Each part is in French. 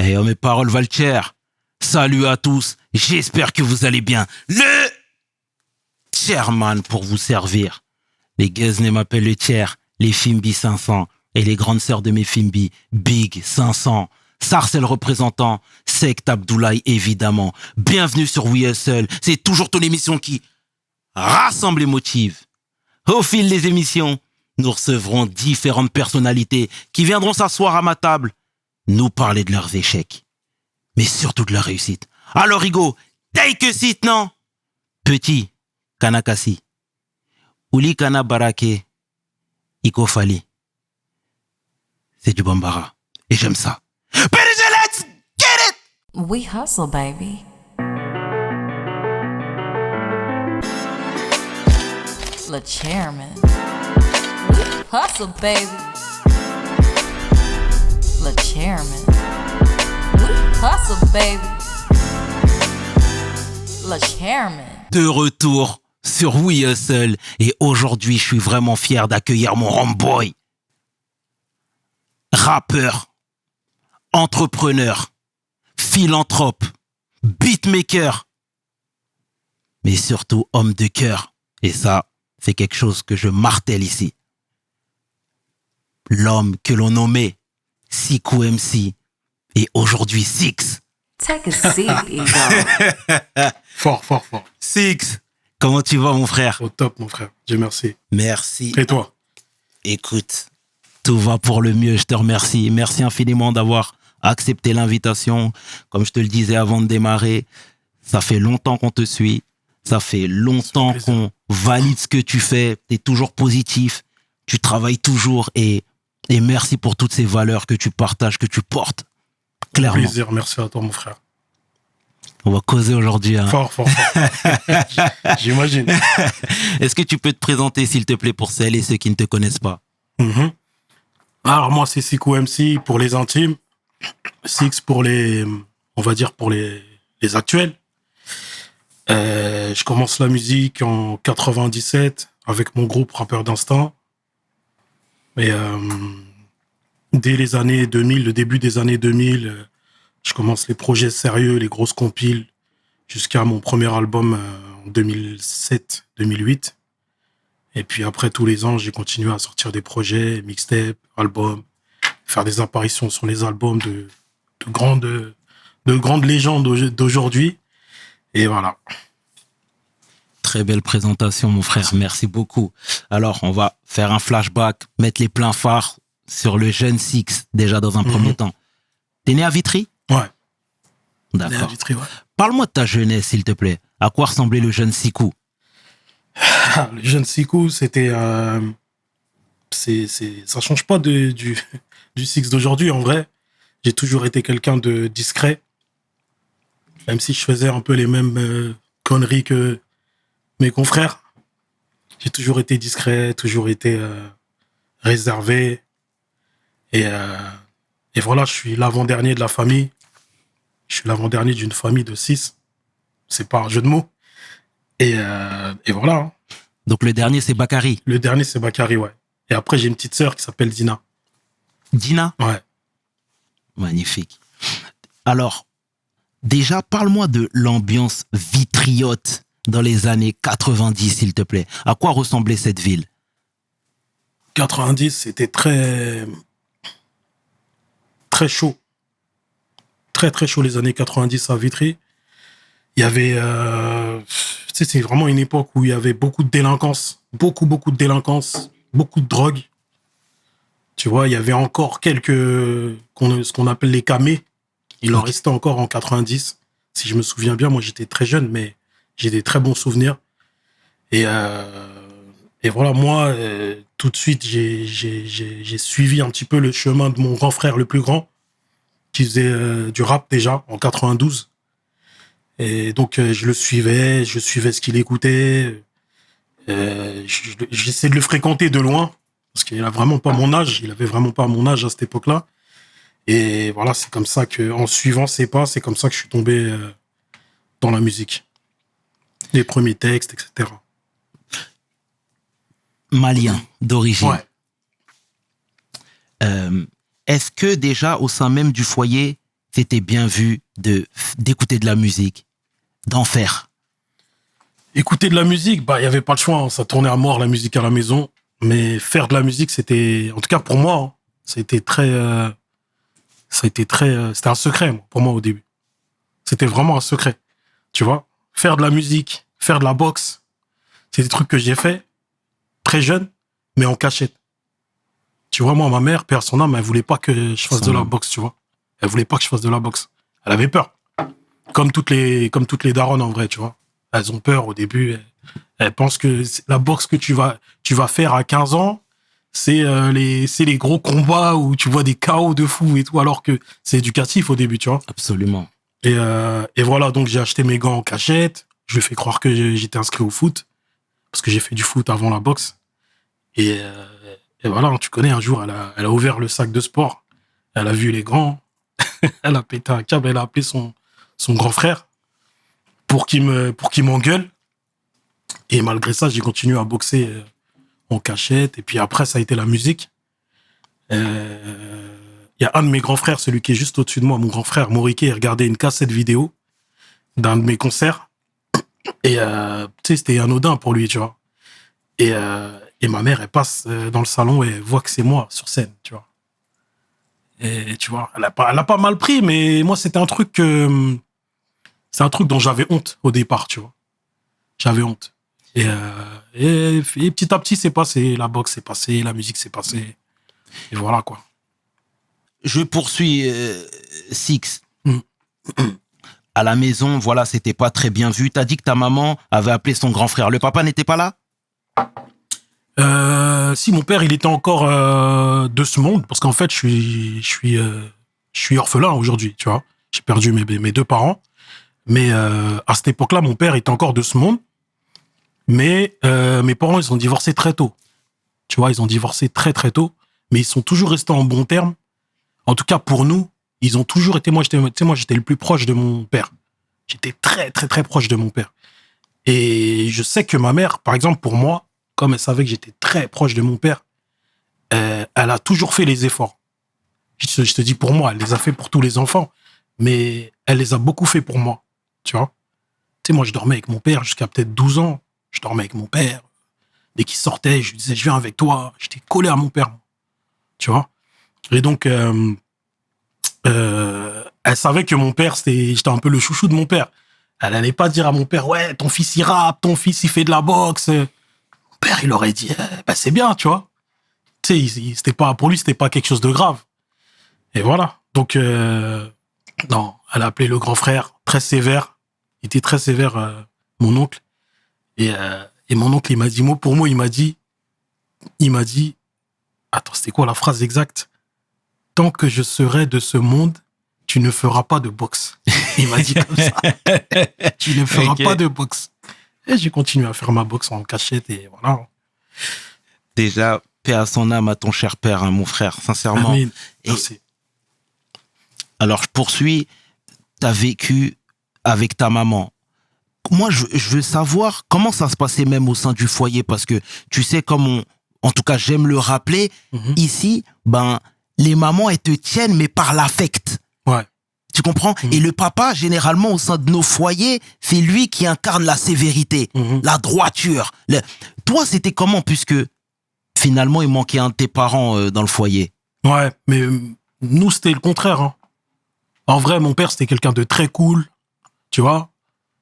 Eh, oh, mes paroles valent cher. Salut à tous, j'espère que vous allez bien. Le chairman pour vous servir. Les Guesnay m'appellent le chair, les Fimbi 500 et les grandes sœurs de mes Fimbi, Big 500. Sarcel représentant, Sect Abdoulaye évidemment. Bienvenue sur We Hustle, c'est toujours ton émission qui rassemble et motive. Au fil des émissions, nous recevrons différentes personnalités qui viendront s'asseoir à ma table, nous parler de leurs échecs, mais surtout de leur réussite. Alors Rigo, take a seat, non? Petit, Kanakasi. Uli Kana Barake, Iko Fali. C'est du Bambara. Et j'aime ça. PDG, let's get it! We hustle, baby. Le chairman. Hustle, baby. Le chairman. Hustle, baby. Le chairman. De retour sur We Hustle. Et aujourd'hui, je suis vraiment fier d'accueillir mon homeboy. Rappeur, entrepreneur, philanthrope, beatmaker, mais surtout homme de cœur. Et ça, c'est quelque chose que je martèle ici. L'homme que l'on nommait Sikou MC et aujourd'hui Six. Take a seat, Ego. Fort. Six, comment tu vas mon frère? Au top, mon frère. Dieu merci. Merci. Et toi? Écoute, tout va pour le mieux, je te remercie. Merci infiniment d'avoir accepté l'invitation. Comme je te le disais avant de démarrer, ça fait longtemps qu'on te suit. Ça fait longtemps qu'on valide ce que tu fais. Tu es toujours positif. Tu travailles toujours. Et merci pour toutes ces valeurs que tu partages, que tu portes. Clairement. Plaisir, merci à toi, mon frère. On va causer aujourd'hui. Hein. Fort. J'imagine. Est-ce que tu peux te présenter, s'il te plaît, pour celles et ceux qui ne te connaissent pas? Alors, moi, c'est Sikou MC pour les intimes. Six pour les, on va dire, pour les actuels. Je commence la musique en 97 avec mon groupe Rappeur d'Instinct. Et dès les années 2000, le début des années 2000, je commence les projets sérieux, les grosses compiles, jusqu'à mon premier album en 2007-2008. Et puis après, tous les ans, j'ai continué à sortir des projets, mixtapes, albums, faire des apparitions sur les albums de grandes légendes d'aujourd'hui. Et voilà. Très belle présentation, mon frère. Merci beaucoup. Alors, on va faire un flashback, mettre les pleins phares sur le jeune Six, déjà dans un premier temps. T'es né à Vitry? Ouais. D'accord. Né à Vitry, ouais. Parle-moi de ta jeunesse, s'il te plaît. À quoi ressemblait le jeune Sikou? Le jeune Sikou, c'était... ça change pas du Six d'aujourd'hui, en vrai. J'ai toujours été quelqu'un de discret. Même si je faisais un peu les mêmes conneries que mes confrères. J'ai toujours été discret, toujours été réservé. Et voilà, je suis l'avant-dernier de la famille. Je suis l'avant-dernier d'une famille de 6. C'est pas un jeu de mots. Et voilà. Hein. Donc le dernier, c'est Bakary. Le dernier, c'est Bakary, ouais. Et après, j'ai une petite sœur qui s'appelle Dina. Dina? Ouais. Magnifique. Alors, déjà, parle-moi de l'ambiance vitriote dans les années 90, s'il te plaît. À quoi ressemblait cette ville? 90, c'était très chaud. Très chaud, les années 90 à Vitry. Il y avait... c'est vraiment une époque où il y avait beaucoup de délinquance. Beaucoup de délinquance. Beaucoup de drogue. Tu vois, il y avait encore ce qu'on appelle les camés. Il en restait encore en 90. Si je me souviens bien, moi j'étais très jeune, mais j'ai des très bons souvenirs. Et voilà, moi, tout de suite, j'ai suivi un petit peu le chemin de mon grand frère le plus grand, qui faisait du rap déjà, en 92. Et donc, je suivais ce qu'il écoutait. J'essaie de le fréquenter de loin, parce qu'il a vraiment pas mon âge. Il avait vraiment pas mon âge à cette époque-là. Et voilà, c'est comme ça que, en suivant ses pas, c'est comme ça que je suis tombé dans la musique. Les premiers textes, etc. Malien d'origine. Ouais. Est-ce que déjà, au sein même du foyer, c'était bien vu d'écouter de la musique, d'en faire? Écouter de la musique, bah, il y avait pas le choix, hein. Ça tournait à mort, la musique à la maison. Mais faire de la musique, c'était, en tout cas pour moi, hein, c'était c'était un secret, moi, pour moi, au début. C'était vraiment un secret. Tu vois? Faire de la musique, faire de la boxe, c'est des trucs que j'ai fait très jeune, mais en cachette. Tu vois, moi, ma mère, père son âme, elle voulait pas que je fasse de la boxe, tu vois. Elle voulait pas que je fasse de la boxe. Elle avait peur. Comme toutes les daronnes, en vrai, tu vois. Elles ont peur au début. Elles pensent que la boxe que tu vas faire à 15 ans, c'est les gros combats où tu vois des KO de fou et tout, alors que c'est éducatif au début, tu vois. Absolument. Et voilà, donc j'ai acheté mes gants en cachette. Je lui ai fait croire que j'étais inscrit au foot, parce que j'ai fait du foot avant la boxe. Et voilà, tu connais, un jour, elle a ouvert le sac de sport. Elle a vu les gants. Elle a pété un câble. Elle a appelé son grand frère pour qu'il m'engueule. Et malgré ça, j'ai continué à boxer en cachette. Et puis après, ça a été la musique. Il y a un de mes grands frères, celui qui est juste au-dessus de moi, mon grand frère, Moriké, il regardait une cassette vidéo d'un de mes concerts. Et tu sais, c'était anodin pour lui, tu vois. Et ma mère, elle passe dans le salon et elle voit que c'est moi sur scène, tu vois. Et tu vois, elle a pas mal pris, mais moi, c'est un truc dont j'avais honte au départ, tu vois. J'avais honte. Et petit à petit, c'est passé. La boxe, c'est passé. La musique, c'est passé. Et voilà, quoi. Je poursuis, Six. Mm. À la maison, voilà, c'était pas très bien vu. T'as dit que ta maman avait appelé son grand frère. Le papa n'était pas là? Si, mon père, il était encore de ce monde, parce qu'en fait, je suis orphelin aujourd'hui, tu vois. J'ai perdu mes deux parents. Mais à cette époque-là, mon père était encore de ce monde. Mais mes parents, ils ont divorcé très tôt. Tu vois, ils ont divorcé très, très tôt. Mais ils sont toujours restés en bons termes. En tout cas, pour nous, ils ont toujours été... Moi, j'étais le plus proche de mon père. J'étais très, très, très proche de mon père. Et je sais que ma mère, par exemple, pour moi, comme elle savait que j'étais très proche de mon père, elle a toujours fait les efforts. Je te dis pour moi, elle les a fait pour tous les enfants. Mais elle les a beaucoup fait pour moi. Tu vois? Tu sais, moi, je dormais avec mon père jusqu'à peut-être 12 ans. Je dormais avec mon père. Dès qu'il sortait, je lui disais, je viens avec toi. J'étais collé à mon père. Tu vois? Et donc, elle savait que mon père, j'étais un peu le chouchou de mon père. Elle n'allait pas dire à mon père, ouais, ton fils il rappe, ton fils il fait de la boxe. Mon père, il aurait dit, bah, c'est bien, tu vois. Tu sais, pour lui, c'était pas quelque chose de grave. Et voilà. Donc, non, elle a appelé le grand frère, très sévère. Il était très sévère, mon oncle. Et mon oncle, il m'a dit, mot pour mot, il m'a dit, attends, c'était quoi la phrase exacte? Tant que je serai de ce monde, tu ne feras pas de boxe. Il m'a dit comme ça. Tu ne feras pas de boxe. Et j'ai continué à faire ma boxe en cachette et voilà. Déjà, paix à son âme, à ton cher père, hein, mon frère, sincèrement. Amen. Merci. Alors, je poursuis. T'as vécu avec ta maman. Moi, je veux savoir comment ça se passait même au sein du foyer, parce que tu sais, en tout cas, j'aime le rappeler, ici, les mamans, elles te tiennent, mais par l'affect. Ouais. Tu comprends? Et le papa, généralement, au sein de nos foyers, c'est lui qui incarne la sévérité, la droiture. Toi, c'était comment, puisque finalement, il manquait un de tes parents dans le foyer? Ouais, mais nous, c'était le contraire. Hein. En vrai, mon père, c'était quelqu'un de très cool, tu vois.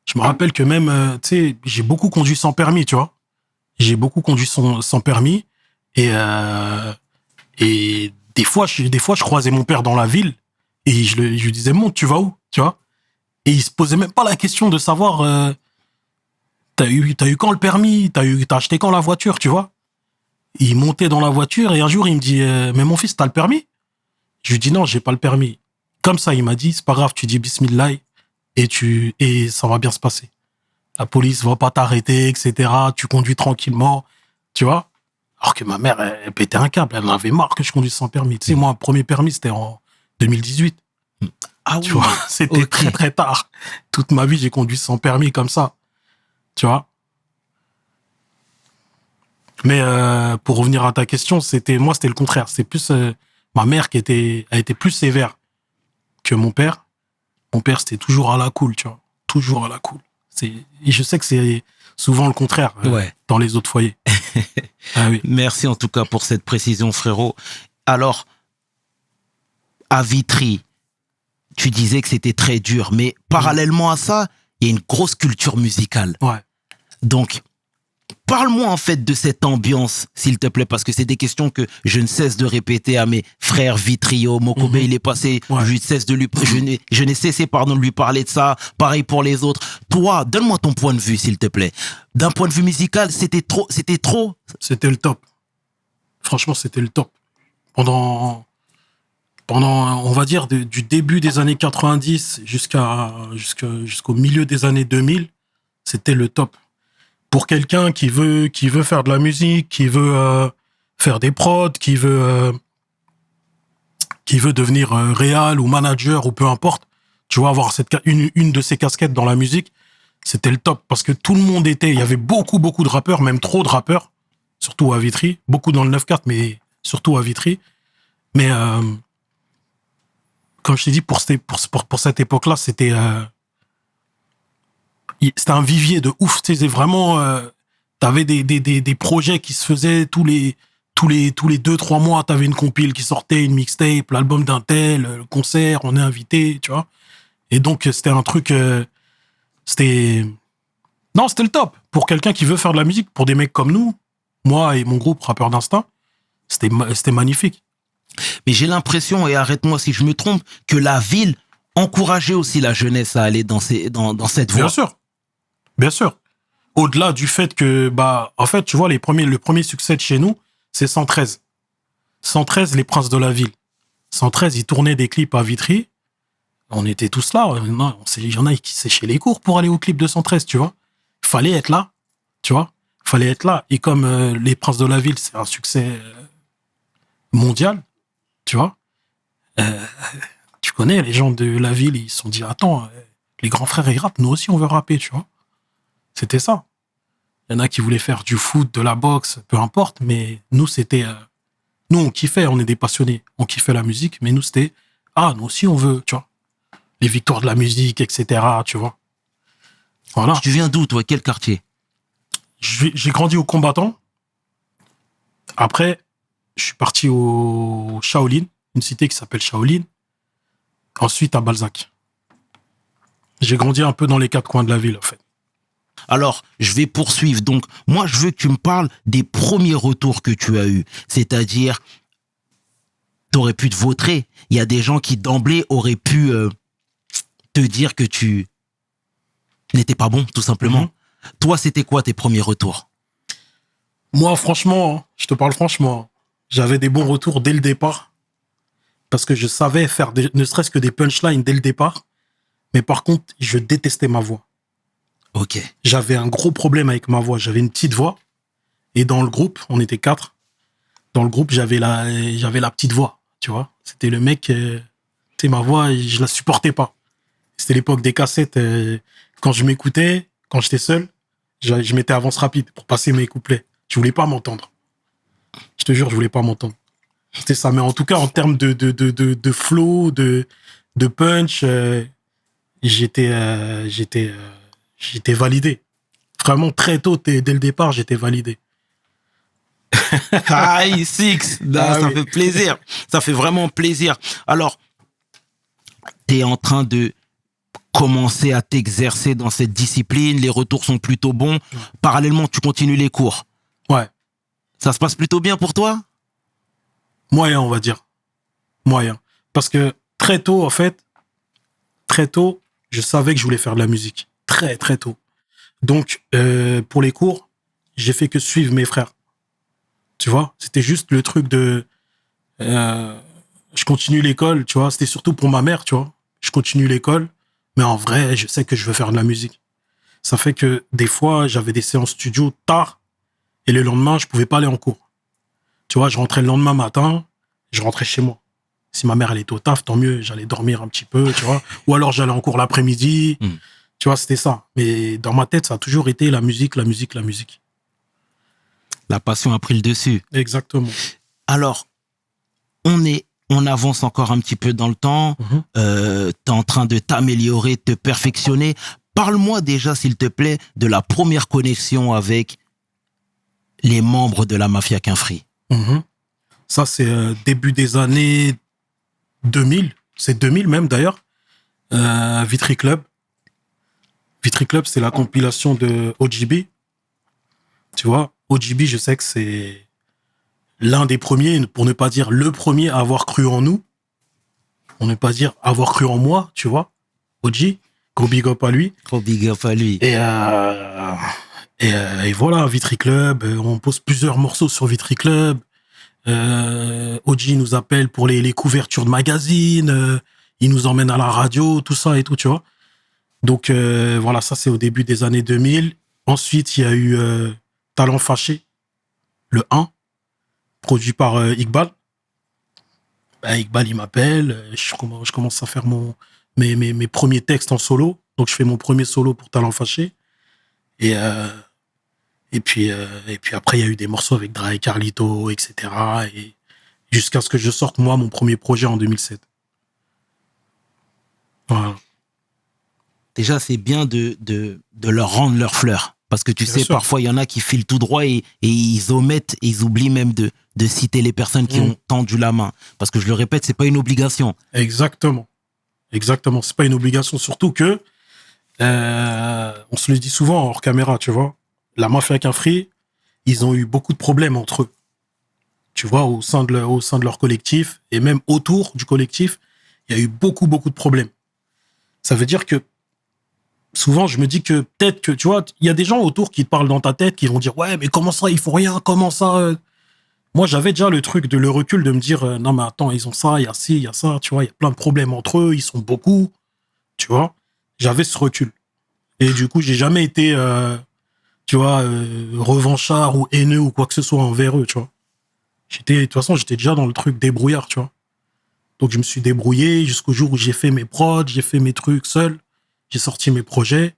Je me rappelle que même, tu sais, j'ai beaucoup conduit sans permis, tu vois. J'ai beaucoup conduit sans permis. Et des fois, je croisais mon père dans la ville et je lui disais, monte, tu vas où, tu vois. Et il se posait même pas la question de savoir, t'as eu quand le permis, t'as acheté quand la voiture, tu vois. Il montait dans la voiture et un jour, il me dit, mais mon fils, t'as le permis? Je lui dis, non, j'ai pas le permis. Comme ça, il m'a dit, c'est pas grave, tu dis Bismillah et ça va bien se passer. La police va pas t'arrêter, etc. Tu conduis tranquillement, tu vois. Alors que ma mère, elle pétait un câble. Elle en avait marre que je conduise sans permis. Tu sais, moi, premier permis, c'était en 2018. Ah tu oui, vois, c'était très, très tard. Toute ma vie, j'ai conduit sans permis comme ça. Tu vois. Mais pour revenir à ta question, moi, c'était le contraire. C'est plus ma mère elle était plus sévère que mon père. Mon père, c'était toujours à la cool, tu vois. Toujours à la cool. Et je sais que c'est souvent le contraire dans les autres foyers. Ah oui. Merci en tout cas pour cette précision, frérot. Alors, à Vitry, tu disais que c'était très dur, mais parallèlement à ça, il y a une grosse culture musicale. Ouais. Donc, parle-moi en fait de cette ambiance, s'il te plaît, parce que c'est des questions que je ne cesse de répéter à mes frères Vitrio. Mokobe, il est passé, je n'ai cessé de lui parler de ça. Pareil pour les autres. Toi, donne-moi ton point de vue, s'il te plaît. D'un point de vue musical, c'était trop. C'était le top. Franchement, c'était le top. Pendant, on va dire, du début des années 90 jusqu'au milieu des années 2000, c'était le top. Pour quelqu'un qui veut faire de la musique, qui veut faire des prods, qui veut devenir réal ou manager ou peu importe, tu vois, avoir une de ces casquettes dans la musique, c'était le top. Parce que tout le monde il y avait beaucoup de rappeurs, même trop de rappeurs, surtout à Vitry, beaucoup dans le 9-4, mais surtout à Vitry. Mais comme je t'ai dit, pour cette époque-là, c'était un vivier de ouf. C'était vraiment, t'avais des projets qui se faisaient tous les 2-3 mois. T'avais une compile qui sortait, une mixtape, l'album d'un tel, le concert, on est invité, tu vois. Et donc c'était un truc, c'était le top pour quelqu'un qui veut faire de la musique. Pour des mecs comme nous, moi et mon groupe Rappeurs d'Instinct, c'était magnifique. Mais j'ai l'impression, et arrête-moi si je me trompe, que la ville encourageait aussi la jeunesse à aller dans cette voie. Bien sûr. Au-delà du fait que, en fait, tu vois, le premier succès de chez nous, c'est 113. 113, les Princes de la Ville. 113, ils tournaient des clips à Vitry. On était tous là. Il y en a qui séchaient les cours pour aller au clip de 113, tu vois. Il fallait être là, tu vois. Il fallait être là. Et comme les Princes de la Ville, c'est un succès mondial, tu vois. Tu connais, les gens de la ville, ils se sont dit, attends, les grands frères, ils rappent, nous aussi, on veut rapper, tu vois. C'était ça. Il y en a qui voulaient faire du foot, de la boxe, peu importe, mais nous, c'était... nous, on kiffait, on est des passionnés. On kiffait la musique, mais nous, c'était... Ah, nous aussi, on veut, tu vois. Les victoires de la musique, etc., tu vois. Voilà. Tu viens d'où, toi? Quel quartier? J'ai grandi au Combattant. Après, je suis parti au Shaolin, une cité qui s'appelle Shaolin. Ensuite, à Balzac. J'ai grandi un peu dans les 4 coins de la ville, en fait. Alors, je vais poursuivre. Donc, moi, je veux que tu me parles des premiers retours que tu as eus. C'est-à-dire, tu aurais pu te vautrer. Il y a des gens qui, d'emblée, auraient pu te dire que tu n'étais pas bon, tout simplement. Toi, c'était quoi tes premiers retours? Moi, franchement, je te parle franchement, j'avais des bons retours dès le départ. Parce que je savais faire ne serait-ce que des punchlines dès le départ. Mais par contre, je détestais ma voix. Ok. J'avais un gros problème avec ma voix. J'avais une petite voix. Et dans le groupe, on était 4. Dans le groupe, j'avais la petite voix, tu vois. C'était le mec, tu sais, ma voix, je la supportais pas. C'était l'époque des cassettes. Quand je m'écoutais, quand j'étais seul, je mettais avance rapide pour passer mes couplets. Je voulais pas m'entendre. Je te jure, je voulais pas m'entendre. C'était ça. Mais en tout cas, en termes de flow, de punch, j'étais validé. Vraiment, très tôt, dès le départ, j'étais validé. Aïe, Six, ça fait plaisir. Ça fait vraiment plaisir. Alors, tu es en train de commencer à t'exercer dans cette discipline. Les retours sont plutôt bons. Parallèlement, tu continues les cours. Ouais. Ça se passe plutôt bien pour toi? Moyen, on va dire. Moyen. Parce que très tôt, je savais que je voulais faire de la musique. Très, très tôt. Donc, pour les cours, j'ai fait que suivre mes frères. Tu vois, c'était juste le truc de... je continue l'école, tu vois. C'était surtout pour ma mère, tu vois. Je continue l'école, mais en vrai, je sais que je veux faire de la musique. Ça fait que des fois, j'avais des séances studio tard, et le lendemain, je pouvais pas aller en cours. Tu vois, je rentrais le lendemain matin, je rentrais chez moi. Si ma mère, elle était au taf, tant mieux, j'allais dormir un petit peu, tu vois. Ou alors, j'allais en cours l'après-midi. Tu vois, c'était ça. Mais dans ma tête, ça a toujours été la musique, la musique, la musique. La passion a pris le dessus. Exactement. Alors, on est on avance encore un petit peu dans le temps. T'es en train de t'améliorer, de te perfectionner. Parle-moi déjà, s'il te plaît, de la première connexion avec les membres de la Mafia Quinfree. Ça, c'est début des années 2000. C'est 2000 même, d'ailleurs. Vitry Club. Vitry Club, c'est la compilation de OGB. Tu vois, OGB, je sais que c'est l'un des premiers, pour ne pas dire le premier à avoir cru en nous. Pour ne pas dire avoir cru en moi, tu vois. OG, gros big up à lui. Gros big up à lui. Et voilà, Vitry Club, on pose plusieurs morceaux sur Vitry Club. OG nous appelle pour les couvertures de magazines. Il nous emmène à la radio, tout ça et tout, tu vois. Donc, voilà, ça, c'est au début des années 2000. Ensuite, il y a eu Talent Fâché, le 1, produit par Iqbal. Iqbal, il m'appelle. Je commence à faire mes premiers textes en solo. Donc, je fais mon premier solo pour Talent Fâché. Et puis après, il y a eu des morceaux avec Dra et Carlito, etc. Et jusqu'à ce que je sorte, moi, mon premier projet en 2007. Voilà. Déjà, c'est bien de leur rendre leurs fleurs. Parce que tu sais, parfois, il y en a qui filent tout droit et ils omettent, et ils oublient même de citer les personnes qui ont tendu la main. Parce que je le répète, c'est pas une obligation. Exactement. C'est pas une obligation. Surtout que, on se le dit souvent hors caméra, tu vois. La Mafia Quinfree, ils ont eu beaucoup de problèmes entre eux. Tu vois, au sein de leur collectif, et même autour du collectif, il y a eu beaucoup de problèmes. Ça veut dire que, souvent, je me dis que peut-être que, tu vois, il y a des gens autour qui te parlent dans ta tête, qui vont dire, ouais, mais comment ça, ils font rien, comment ça Moi, j'avais déjà le recul de me dire, non, mais attends, ils ont ça, il y a ci, il y a ça, tu vois, il y a plein de problèmes entre eux, ils sont beaucoup, tu vois. J'avais ce recul. Et du coup, j'ai jamais été, tu vois, revanchard ou haineux ou quoi que ce soit envers eux, tu vois. De toute façon, j'étais déjà dans le truc débrouillard, tu vois. Donc, je me suis débrouillé jusqu'au jour où j'ai fait mes prods, j'ai fait mes trucs seul. J'ai sorti mes projets,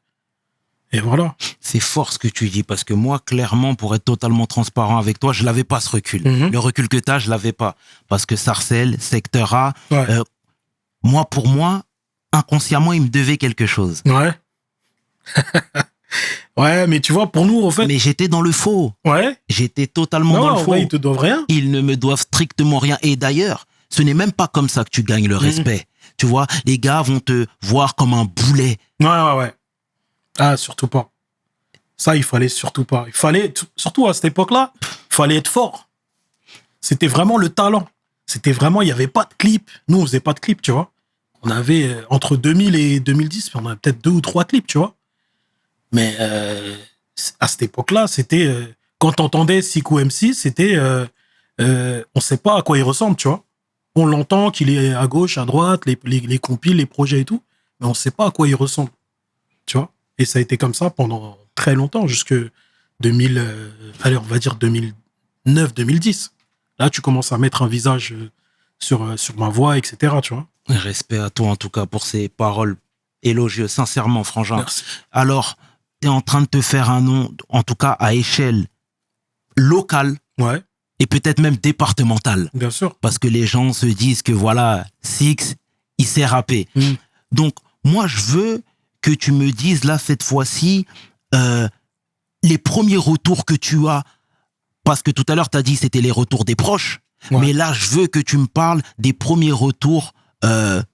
et voilà. C'est fort ce que tu dis, parce que moi, clairement, pour être totalement transparent avec toi, je l'avais pas ce recul. Le recul que tu as, je l'avais pas. Parce que Sarcelles, Secteur A, pour moi, inconsciemment, il me devait quelque chose. Ouais. Ouais, mais tu vois, pour nous, en fait... Mais j'étais dans le faux. Ouais. J'étais totalement dans le faux. Ouais, ils te doivent rien. Ils ne me doivent strictement rien. Et d'ailleurs, ce n'est même pas comme ça que tu gagnes le respect. Tu vois, les gars vont te voir comme un boulet. Ouais. Ah, surtout pas. Ça, il fallait surtout pas. Il fallait, surtout à cette époque-là, il fallait être fort. C'était vraiment le talent. C'était vraiment, il n'y avait pas de clip. Nous, on faisait pas de clip, tu vois. On avait, entre 2000 et 2010, on avait peut-être 2 ou 3 clips, tu vois. Mais à cette époque-là, c'était... quand t'entendais Sikou MC, c'était... on sait pas à quoi il ressemble, tu vois. On l'entend qu'il est à gauche, à droite, les compiles, les projets et tout, mais on sait pas à quoi il ressemble, tu vois. Et ça a été comme ça pendant très longtemps, jusque 2000, allez, on va dire 2009, 2010. Là, tu commences à mettre un visage sur ma voix, etc., tu vois. Respect à toi, en tout cas, pour ces paroles élogieuses, sincèrement, frangin. Merci. Alors, tu es en train de te faire un nom, en tout cas à échelle locale. Ouais. Et peut-être même départementale. Bien sûr. Parce que les gens se disent que voilà, Six, il sait rapper. Donc, moi, je veux que tu me dises là, cette fois-ci, les premiers retours que tu as. Parce que tout à l'heure, tu as dit que c'était les retours des proches. Ouais. Mais là, je veux que tu me parles des premiers retours de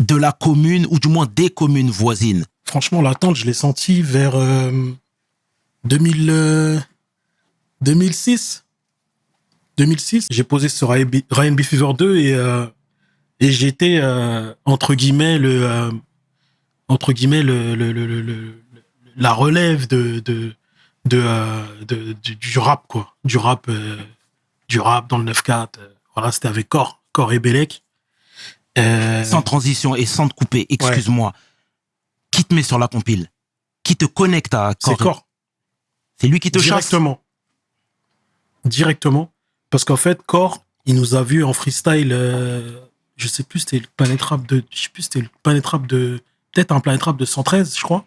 la commune, ou du moins des communes voisines. Franchement, l'attente, je l'ai senti vers 2006. 2006, j'ai posé sur Ryan B Fever 2 et j'étais entre guillemets la relève du rap, quoi, du rap dans le 9-4. Voilà, c'était avec Cor et Bellec. Sans transition et sans te couper, excuse-moi. Qui te met sur la compile? Qui te connecte à Cor? C'est Cor. C'est lui qui te chasse? Directement. Parce qu'en fait, Cor, il nous a vus en freestyle, je sais plus, c'était le Planet Rap de, peut-être un Planet Rap de 113, je crois.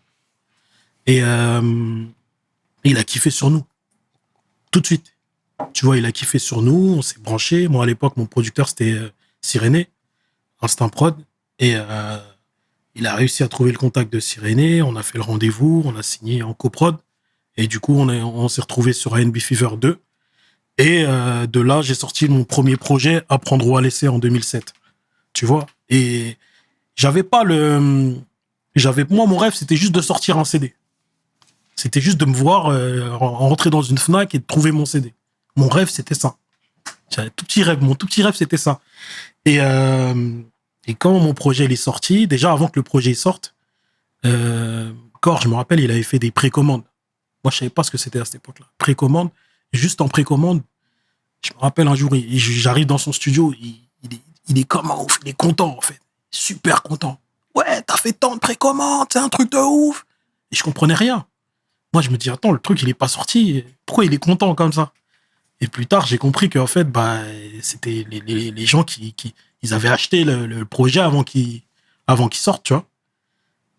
Et il a kiffé sur nous. Tout de suite. Tu vois, il a kiffé sur nous, on s'est branché. Moi, à l'époque, mon producteur, c'était Cyréné, Instinct Prod. Et il a réussi à trouver le contact de Cyréné. On a fait le rendez-vous, on a signé en coprod. Et du coup, on s'est retrouvé sur ANB Fever 2. Et de là, j'ai sorti mon premier projet, Apprendre ou à laisser, en 2007. Tu vois. Et moi, mon rêve, c'était juste de sortir un CD. C'était juste de me voir rentrer dans une Fnac et de trouver mon CD. Mon rêve, c'était ça. J'avais un tout petit rêve. Mon tout petit rêve, c'était ça. Et quand mon projet il est sorti, déjà avant que le projet sorte, Core, je me rappelle, il avait fait des précommandes. Moi, je savais pas ce que c'était à cette époque-là. Précommande. Juste en précommande, je me rappelle un jour, j'arrive dans son studio, il est comme un ouf, il est content en fait. Super content. Ouais, t'as fait tant de précommandes, c'est un truc de ouf. Et je comprenais rien. Moi, je me dis, attends, le truc, il est pas sorti. Pourquoi il est content comme ça? Et plus tard, j'ai compris qu'en fait, c'était les gens ils avaient acheté le projet avant qu'il sorte, tu vois.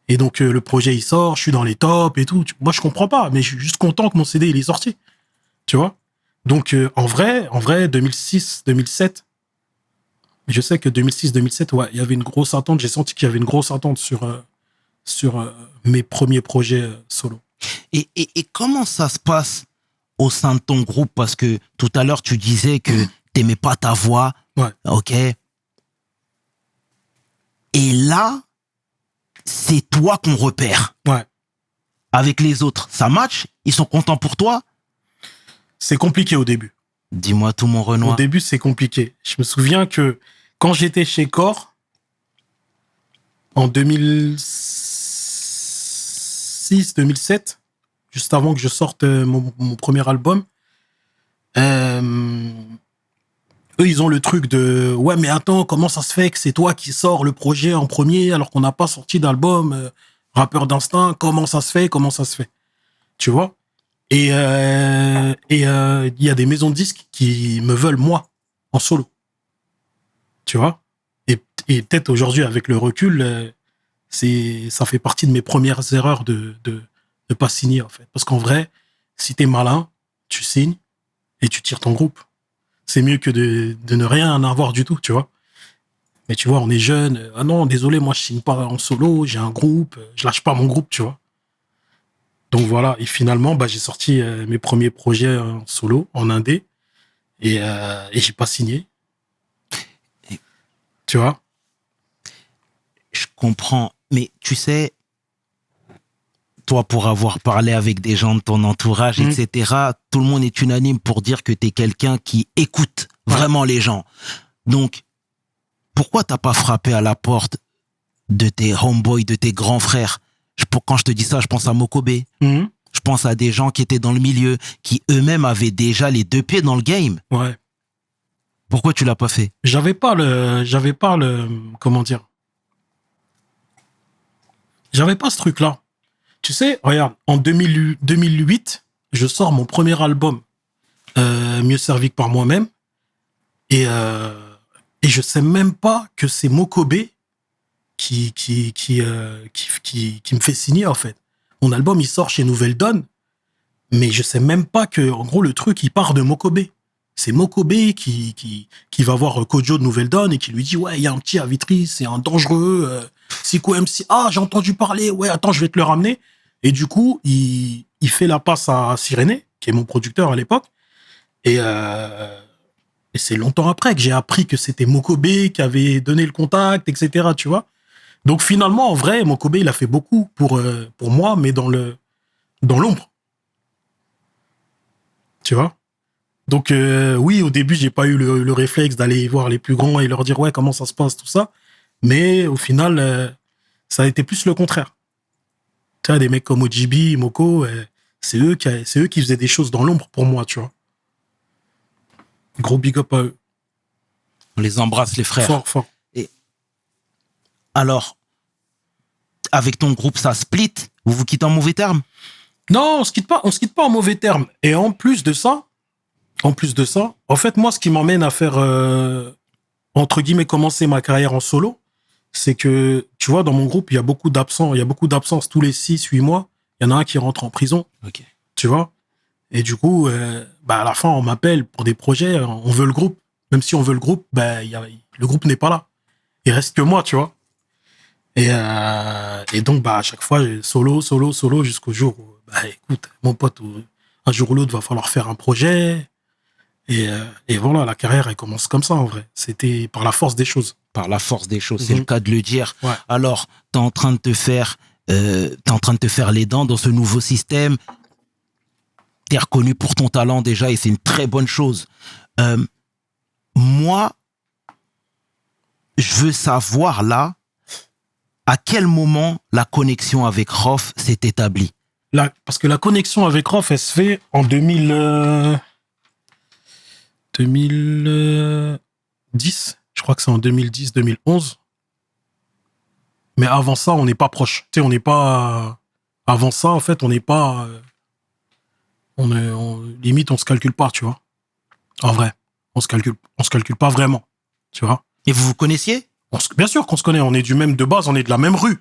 Et donc, le projet, il sort, je suis dans les tops et tout. Moi, je comprends pas, mais je suis juste content que mon CD, il est sorti. Tu vois? Donc, en vrai, 2006, 2007, je sais que 2006, 2007, ouais, il y avait une grosse attente. J'ai senti qu'il y avait une grosse attente sur mes premiers projets solo. Et comment ça se passe au sein de ton groupe? Parce que tout à l'heure, tu disais que t'aimais pas ta voix. Ouais. OK. Et là, c'est toi qu'on repère. Ouais. Avec les autres, ça match? Ils sont contents pour toi? C'est compliqué au début. Dis-moi tout, mon Renoir. Au début, c'est compliqué. Je me souviens que quand j'étais chez Core, en 2006, 2007, juste avant que je sorte mon premier album, eux, ils ont le truc de « Ouais, mais attends, comment ça se fait que c'est toi qui sors le projet en premier alors qu'on n'a pas sorti d'album Rappeur d'Instinct, comment ça se fait ?» Tu vois? Et il y a des maisons de disques qui me veulent, moi, en solo. Tu vois? Et peut-être aujourd'hui, avec le recul, ça fait partie de mes premières erreurs de pas signer, en fait. Parce qu'en vrai, si t'es malin, tu signes et tu tires ton groupe. C'est mieux que de ne rien en avoir du tout, tu vois. Mais tu vois, on est jeune. Ah non, désolé, moi, je signe pas en solo, j'ai un groupe, je lâche pas mon groupe, tu vois. Donc voilà, et finalement, j'ai sorti mes premiers projets en solo, en indé, et j'ai pas signé. Tu vois? Je comprends, mais tu sais, toi, pour avoir parlé avec des gens de ton entourage, etc., tout le monde est unanime pour dire que t'es quelqu'un qui écoute vraiment les gens. Donc, pourquoi t'as pas frappé à la porte de tes homeboys, de tes grands frères? Quand je te dis ça, je pense à Mokobé. Je pense à des gens qui étaient dans le milieu, qui eux-mêmes avaient déjà les deux pieds dans le game. Ouais. Pourquoi tu l'as pas fait? Comment dire? J'avais pas ce truc-là. Tu sais, regarde, en 2008, je sors mon premier album, Mieux servi que par moi-même, et je sais même pas que c'est Mokobé qui me fait signer, en fait. Mon album, il sort chez Nouvelle Donne, mais je sais même pas que, en gros, le truc, il part de Mokobé. C'est Mokobé qui va voir Kojo de Nouvelle Donne et qui lui dit « Ouais, il y a un petit à Vitry, c'est un dangereux, Siko MC. Ah, j'ai entendu parler, ouais, attends, je vais te le ramener. » Et du coup, il fait la passe à Cyréné, qui est mon producteur à l'époque. Et c'est longtemps après que j'ai appris que c'était Mokobé qui avait donné le contact, etc., tu vois. Donc finalement, en vrai, Mokobé, il a fait beaucoup pour moi, mais dans l'ombre. Tu vois. Donc oui, au début, j'ai pas eu le réflexe d'aller voir les plus grands et leur dire ouais, comment ça se passe, tout ça. Mais au final, ça a été plus le contraire. Tu vois, des mecs comme OGB, Moko, c'est eux qui faisaient des choses dans l'ombre pour moi, tu vois. Gros big up à eux. On les embrasse, les frères. Fort, fort. Et alors, avec ton groupe, ça split? Vous vous quittez en mauvais termes? Non, on se quitte pas en mauvais termes. Et en plus de ça, en fait, moi, ce qui m'emmène à faire, entre guillemets, commencer ma carrière en solo, c'est que, tu vois, dans mon groupe, il y a beaucoup d'absents. Il y a beaucoup d'absences tous les 6-8 mois. Il y en a un qui rentre en prison. Ok. Tu vois? Et du coup, à la fin, on m'appelle pour des projets, on veut le groupe. Même si on veut le groupe, le groupe n'est pas là. Il reste que moi, tu vois. Et donc, à chaque fois, solo, jusqu'au jour où, écoute, mon pote, un jour ou l'autre, va falloir faire un projet. Et voilà, la carrière, elle commence comme ça, en vrai. C'était par la force des choses. Par la force des choses, c'est le cas de le dire. Ouais. Alors, t'es en train de te faire les dents dans ce nouveau système. T'es reconnu pour ton talent déjà et c'est une très bonne chose. Moi, je veux savoir là, à quel moment la connexion avec Rof s'est établie. Parce que la connexion avec Rof, elle se fait en 2010. Je crois que c'est en 2010, 2011. Mais avant ça, on n'est pas proche. Tu sais, on n'est pas... Avant ça, en fait, on n'est pas... limite, on se calcule pas, tu vois. En vrai. On se calcule pas vraiment, tu vois. Et vous vous connaissiez ? Bien sûr qu'on se connaît. On est du même de base, on est de la même rue.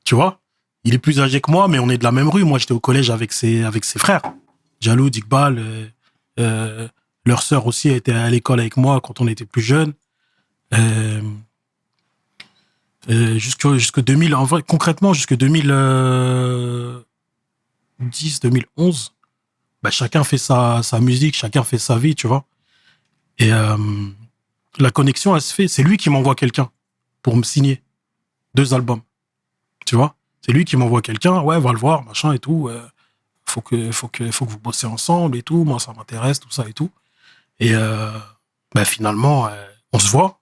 Tu vois. Il est plus âgé que moi, mais on est de la même rue. Moi, j'étais au collège avec ses frères. Jaloud, Iqbal, leur sœur aussi était à l'école avec moi quand on était plus jeunes. Jusque 2000, en vrai, concrètement, jusque 2010, 2011, chacun fait sa musique, chacun fait sa vie, tu vois. Et la connexion, elle se fait. C'est lui qui m'envoie quelqu'un pour me signer 2 albums, tu vois. C'est lui qui m'envoie quelqu'un, ouais, va le voir, machin et tout. Faut que vous bossez ensemble et tout. Moi, ça m'intéresse, tout ça et tout. Et finalement, on se voit,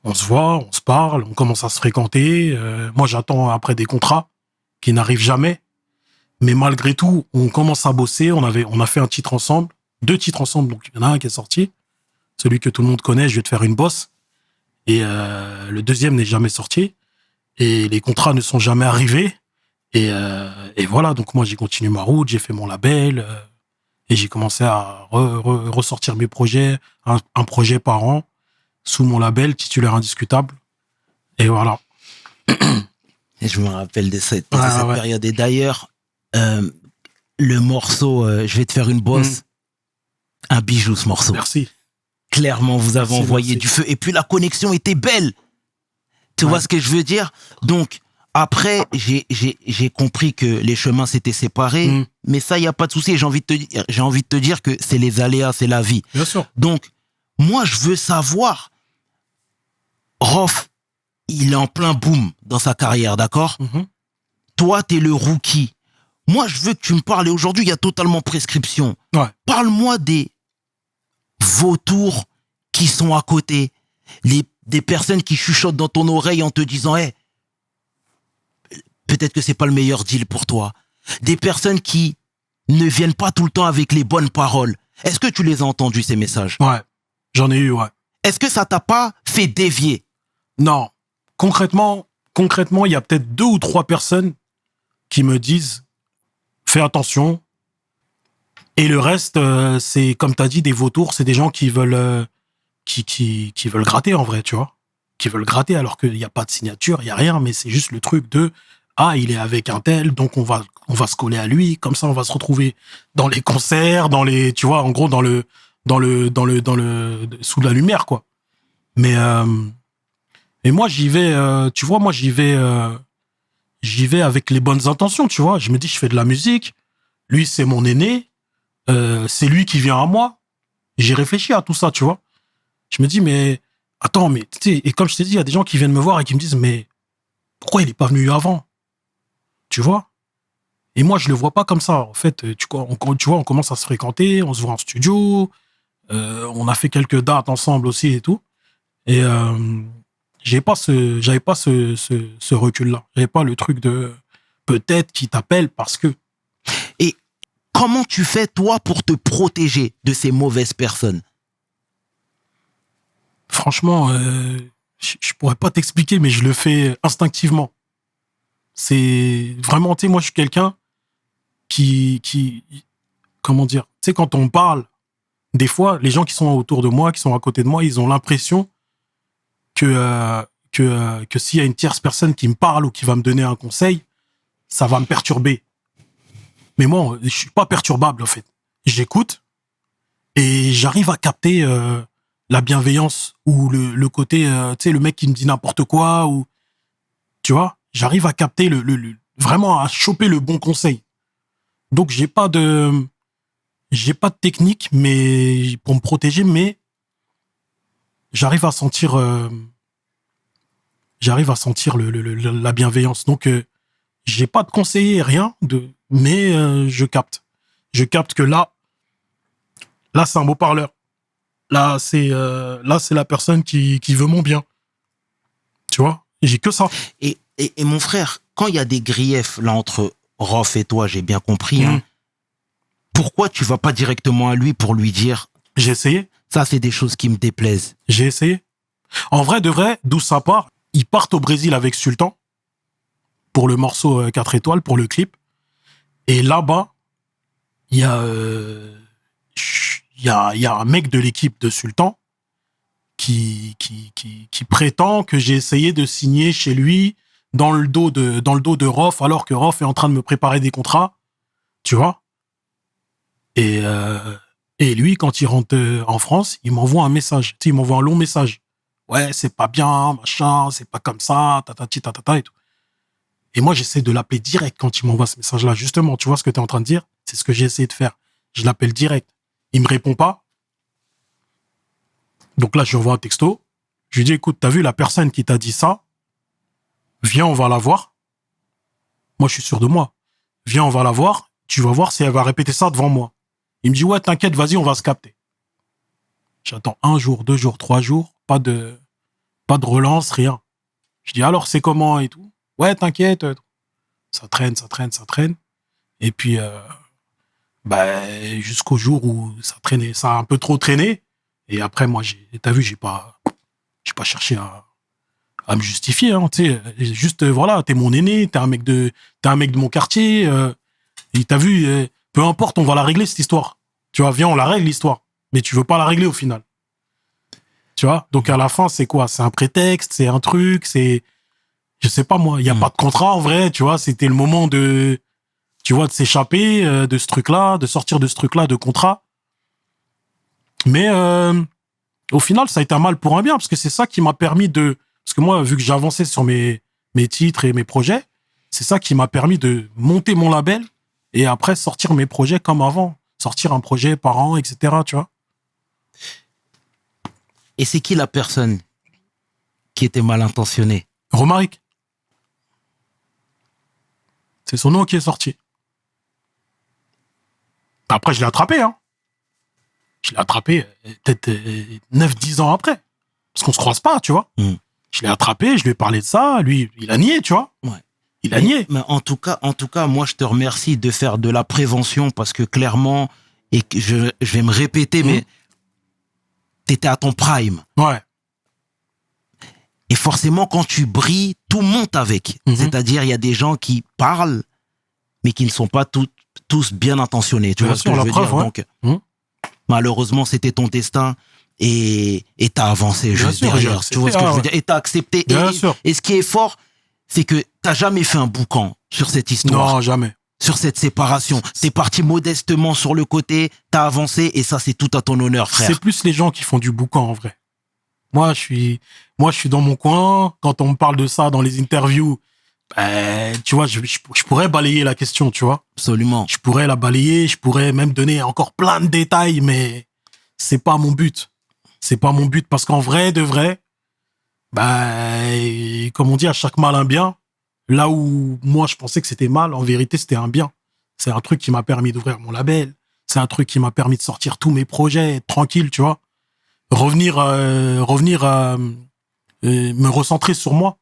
on se parle, on commence à se fréquenter. Moi, j'attends après des contrats qui n'arrivent jamais. Mais malgré tout, on commence à bosser. On a fait un titre ensemble, 2 titres ensemble. Donc, il y en a un qui est sorti. Celui que tout le monde connaît, je vais te faire une bosse. Et le deuxième n'est jamais sorti. Et les contrats ne sont jamais arrivés. Et voilà, donc moi, j'ai continué ma route, j'ai fait mon label. Et j'ai commencé à ressortir mes projets, un projet par an, sous mon label, titulaire indiscutable. Et voilà. Et je me rappelle de cette période. Et d'ailleurs, le morceau Je vais te faire une bosse, un bijou ce morceau. Merci. Clairement, vous avez envoyé du feu. Et puis la connexion était belle. Tu vois ce que je veux dire? Donc, après, j'ai compris que les chemins s'étaient séparés. Mais ça, il n'y a pas de souci. J'ai envie de te dire que c'est les aléas, c'est la vie. Bien sûr. Donc, moi, je veux savoir, Rof, il est en plein boom dans sa carrière, d'accord? Toi, t'es le rookie. Moi, je veux que tu me parles. Et aujourd'hui, il y a totalement prescription. Ouais. Parle-moi des vautours qui sont à côté. Des personnes qui chuchotent dans ton oreille en te disant hey, peut-être que c'est pas le meilleur deal pour toi. Des personnes qui ne viennent pas tout le temps avec les bonnes paroles. Est-ce que tu les as entendus, ces messages? Ouais, j'en ai eu, ouais. Est-ce que ça t'a pas fait dévier? Non. Concrètement, il y a peut-être 2 ou 3 personnes qui me disent fais attention. Et le reste, c'est, comme tu as dit, des vautours, c'est des gens qui veulent qui veulent gratter en vrai, tu vois. Qui veulent gratter alors qu'il n'y a pas de signature, il n'y a rien, mais c'est juste le truc de il est avec un tel, donc on va se coller à lui, comme ça on va se retrouver dans les concerts, tu vois, en gros sous la lumière, quoi. Mais moi j'y vais, tu vois, j'y vais avec les bonnes intentions, tu vois. Je me dis, je fais de la musique, lui c'est mon aîné, c'est lui qui vient à moi. J'ai réfléchi à tout ça, tu vois. Je me dis, mais attends, mais tu sais, et comme je t'ai dit, il y a des gens qui viennent me voir et qui me disent, mais pourquoi il n'est pas venu avant? Tu vois? Et moi, je le vois pas comme ça. En fait, tu vois, on commence à se fréquenter, on se voit en studio, on a fait quelques dates ensemble aussi et tout. Et j'avais pas ce recul-là. J'avais pas le truc de peut-être qu'il t'appelle parce que. Et comment tu fais, toi, pour te protéger de ces mauvaises personnes? Franchement, je pourrais pas t'expliquer, mais je le fais instinctivement. C'est vraiment, tu sais, moi, je suis quelqu'un qui comment dire, tu sais, quand on parle, des fois, les gens qui sont autour de moi, qui sont à côté de moi, ils ont l'impression que s'il y a une tierce personne qui me parle ou qui va me donner un conseil, ça va me perturber. Mais moi, je suis pas perturbable, en fait. J'écoute et j'arrive à capter la bienveillance ou le côté, tu sais, le mec qui me dit n'importe quoi ou, tu vois, j'arrive à capter vraiment à choper le bon conseil. Donc, j'ai pas de technique, mais pour me protéger, mais j'arrive à sentir la bienveillance. Donc, j'ai pas de conseiller, rien, mais je capte. Je capte que là, c'est un beau parleur. Là, c'est la personne qui veut mon bien. Tu vois? J'ai que ça. Et mon frère, quand il y a des griefs là entre Rof et toi, j'ai bien compris, hein, pourquoi tu vas pas directement à lui pour lui dire? J'ai essayé. Ça, c'est des choses qui me déplaisent. J'ai essayé. En vrai, de vrai, d'où ça part, ils partent au Brésil avec Sultan pour le morceau 4 étoiles, pour le clip. Et là-bas, il y a un mec de l'équipe de Sultan qui prétend que j'ai essayé de signer chez lui dans le dos de Rof, alors que Rof est en train de me préparer des contrats. Tu vois? Et lui, quand il rentre en France, il m'envoie un message. Tu sais, il m'envoie un long message. Ouais, c'est pas bien, machin, c'est pas comme ça, tatati, tatata et tout. Et moi, j'essaie de l'appeler direct quand il m'envoie ce message-là. Justement, tu vois ce que tu es en train de dire? C'est ce que j'ai essayé de faire. Je l'appelle direct. Il me répond pas. Donc là, je lui envoie un texto. Je lui dis, écoute, t'as vu la personne qui t'a dit ça? Viens, on va la voir. Moi, je suis sûr de moi. Viens, on va la voir. Tu vas voir si elle va répéter ça devant moi. Il me dit, ouais, t'inquiète, vas-y, on va se capter. J'attends 1 jour, 2 jours, 3 jours. Pas de relance, rien. Je dis, alors, c'est comment et tout? Ouais, t'inquiète. Ça traîne. Et puis, jusqu'au jour où ça traînait, ça a un peu trop traîné. Et après, moi, t'as vu, j'ai pas cherché à me justifier, hein, tu sais. Juste, voilà, t'es mon aîné, t'es un mec de mon quartier. Et t'as vu, peu importe, on va la régler, cette histoire. Tu vois, viens, on la règle, l'histoire. Mais tu veux pas la régler au final. Tu vois? Donc, à la fin, c'est quoi? C'est un prétexte, c'est un truc, je sais pas, moi, il y a pas de contrat, en vrai, tu vois, c'était le moment de s'échapper de ce truc-là, de sortir de ce truc-là, de contrat. Mais, au final, ça a été un mal pour un bien, parce que c'est ça qui m'a permis parce que moi, vu que j'avançais sur mes titres et mes projets, c'est ça qui m'a permis de monter mon label et après sortir mes projets comme avant. Sortir un projet par an, etc., tu vois. Et c'est qui la personne qui était mal intentionnée? Romaric. C'est son nom qui est sorti. Après, je l'ai attrapé, hein. Je l'ai attrapé peut-être 9-10 ans après. Parce qu'on se croise pas, tu vois. Je l'ai attrapé, je lui ai parlé de ça. Lui, il a nié, tu vois. Ouais. Il a nié. Mais en tout cas, moi, je te remercie de faire de la prévention parce que clairement, et que je vais me répéter, mais t'étais à ton prime. Ouais. Et forcément, quand tu brilles, tout monte avec. C'est-à-dire, il y a des gens qui parlent, mais qui ne sont pas tous bien intentionnés. Tu vois ce que je veux dire? Ouais. Donc, malheureusement, c'était ton destin et t'as avancé juste derrière. Tu vois ce que je veux dire? Et t'as accepté. Et ce qui est fort, c'est que t'as jamais fait un boucan sur cette histoire. Non, jamais. Sur cette séparation. T'es parti modestement sur le côté, t'as avancé et ça, c'est tout à ton honneur, frère. C'est plus les gens qui font du boucan, en vrai. Moi, je suis dans mon coin. Quand on me parle de ça dans les interviews, tu vois, je pourrais balayer la question, tu vois. Absolument. Je pourrais la balayer, je pourrais même donner encore plein de détails, mais c'est pas mon but. C'est pas mon but parce qu'en vrai, de vrai, comme on dit, à chaque mal un bien. Là où moi, je pensais que c'était mal, en vérité, c'était un bien. C'est un truc qui m'a permis d'ouvrir mon label. C'est un truc qui m'a permis de sortir tous mes projets, être tranquille, tu vois. Revenir me recentrer sur moi.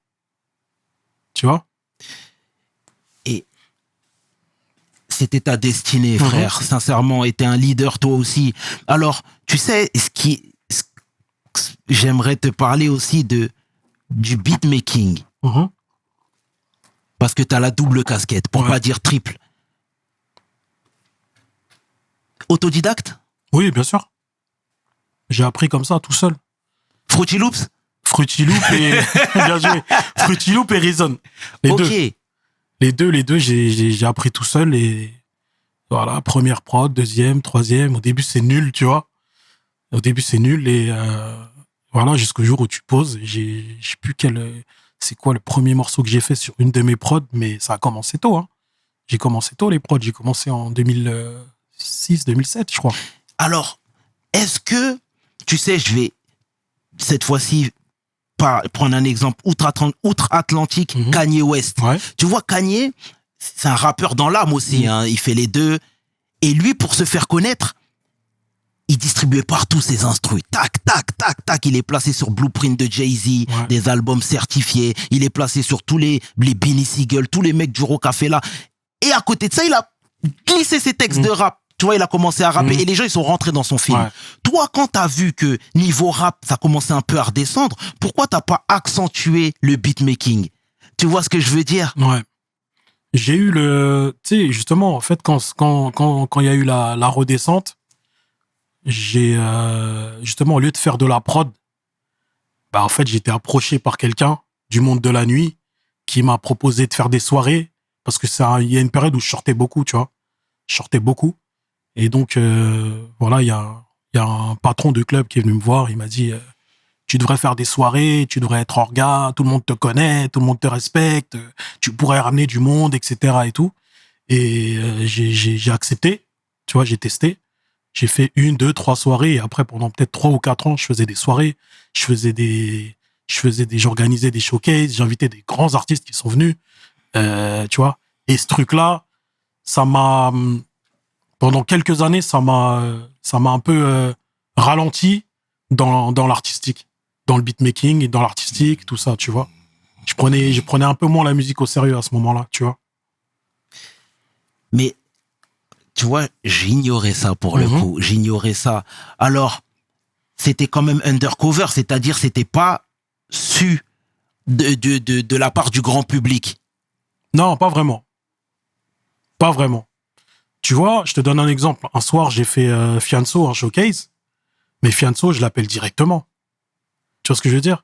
Tu vois? Et c'était ta destinée, frère. Sincèrement, et t'es un leader toi aussi. Alors, tu sais, j'aimerais te parler aussi du beatmaking. Parce que t'as la double casquette, pour pas dire triple. Autodidacte? Oui, bien sûr. J'ai appris comme ça, tout seul. Fruity Loops? Fruity Loop et... Bien joué. Fruity Loop et Reason. Les deux, j'ai appris tout seul et Voilà, première prod, deuxième, troisième. Au début, c'est nul, tu vois. Au début, c'est nul et voilà, jusqu'au jour où tu poses. Je sais plus c'est quoi le premier morceau que j'ai fait sur une de mes prods, mais ça a commencé tôt, hein. J'ai commencé tôt les prods. J'ai commencé en 2006, 2007, je crois. Alors, est-ce que, tu sais, je vais cette fois-ci prendre un exemple outre-Atlantique, Kanye West. Ouais. Tu vois, Kanye, c'est un rappeur dans l'âme aussi, hein, il fait les deux. Et lui, pour se faire connaître, il distribuait partout ses instrus. Tac, tac, tac, tac. Il est placé sur Blueprint de Jay-Z, des albums certifiés. Il est placé sur tous les Beanie Sigel, tous les mecs du Rock Café là. Et à côté de ça, il a glissé ses textes de rap. Tu vois, il a commencé à rapper et les gens, ils sont rentrés dans son film. Ouais. Toi, quand t'as vu que niveau rap, ça commençait un peu à redescendre, pourquoi t'as pas accentué le beatmaking? Tu vois ce que je veux dire? Ouais. J'ai eu tu sais, justement, en fait, quand il y a eu la redescente, j'ai, justement, au lieu de faire de la prod, bah, en fait, j'ai été approché par quelqu'un du monde de la nuit qui m'a proposé de faire des soirées parce que il y a une période où je sortais beaucoup, tu vois. Je sortais beaucoup. Et donc, voilà, il y a un patron de club qui est venu me voir. Il m'a dit, tu devrais faire des soirées, tu devrais être orga, tout le monde te connaît, tout le monde te respecte, tu pourrais ramener du monde, etc. et tout. Et j'ai accepté, tu vois, j'ai testé. J'ai fait 1, 2, 3 soirées. Et après, pendant peut-être 3 ou 4 ans, je faisais des soirées. J'organisais des showcases. J'invitais des grands artistes qui sont venus, tu vois. Et ce truc-là, pendant quelques années, ça m'a un peu ralenti dans l'artistique, dans le beatmaking et dans l'artistique, tout ça, tu vois. Je prenais un peu moins la musique au sérieux à ce moment-là, tu vois. Mais, tu vois, j'ignorais ça pour le coup. J'ignorais ça. Alors, c'était quand même undercover, c'est-à-dire c'était pas su de la part du grand public. Non, pas vraiment. Pas vraiment. Tu vois, je te donne un exemple. Un soir, j'ai fait Fianso, un showcase. Mais Fianso, je l'appelle directement. Tu vois ce que je veux dire?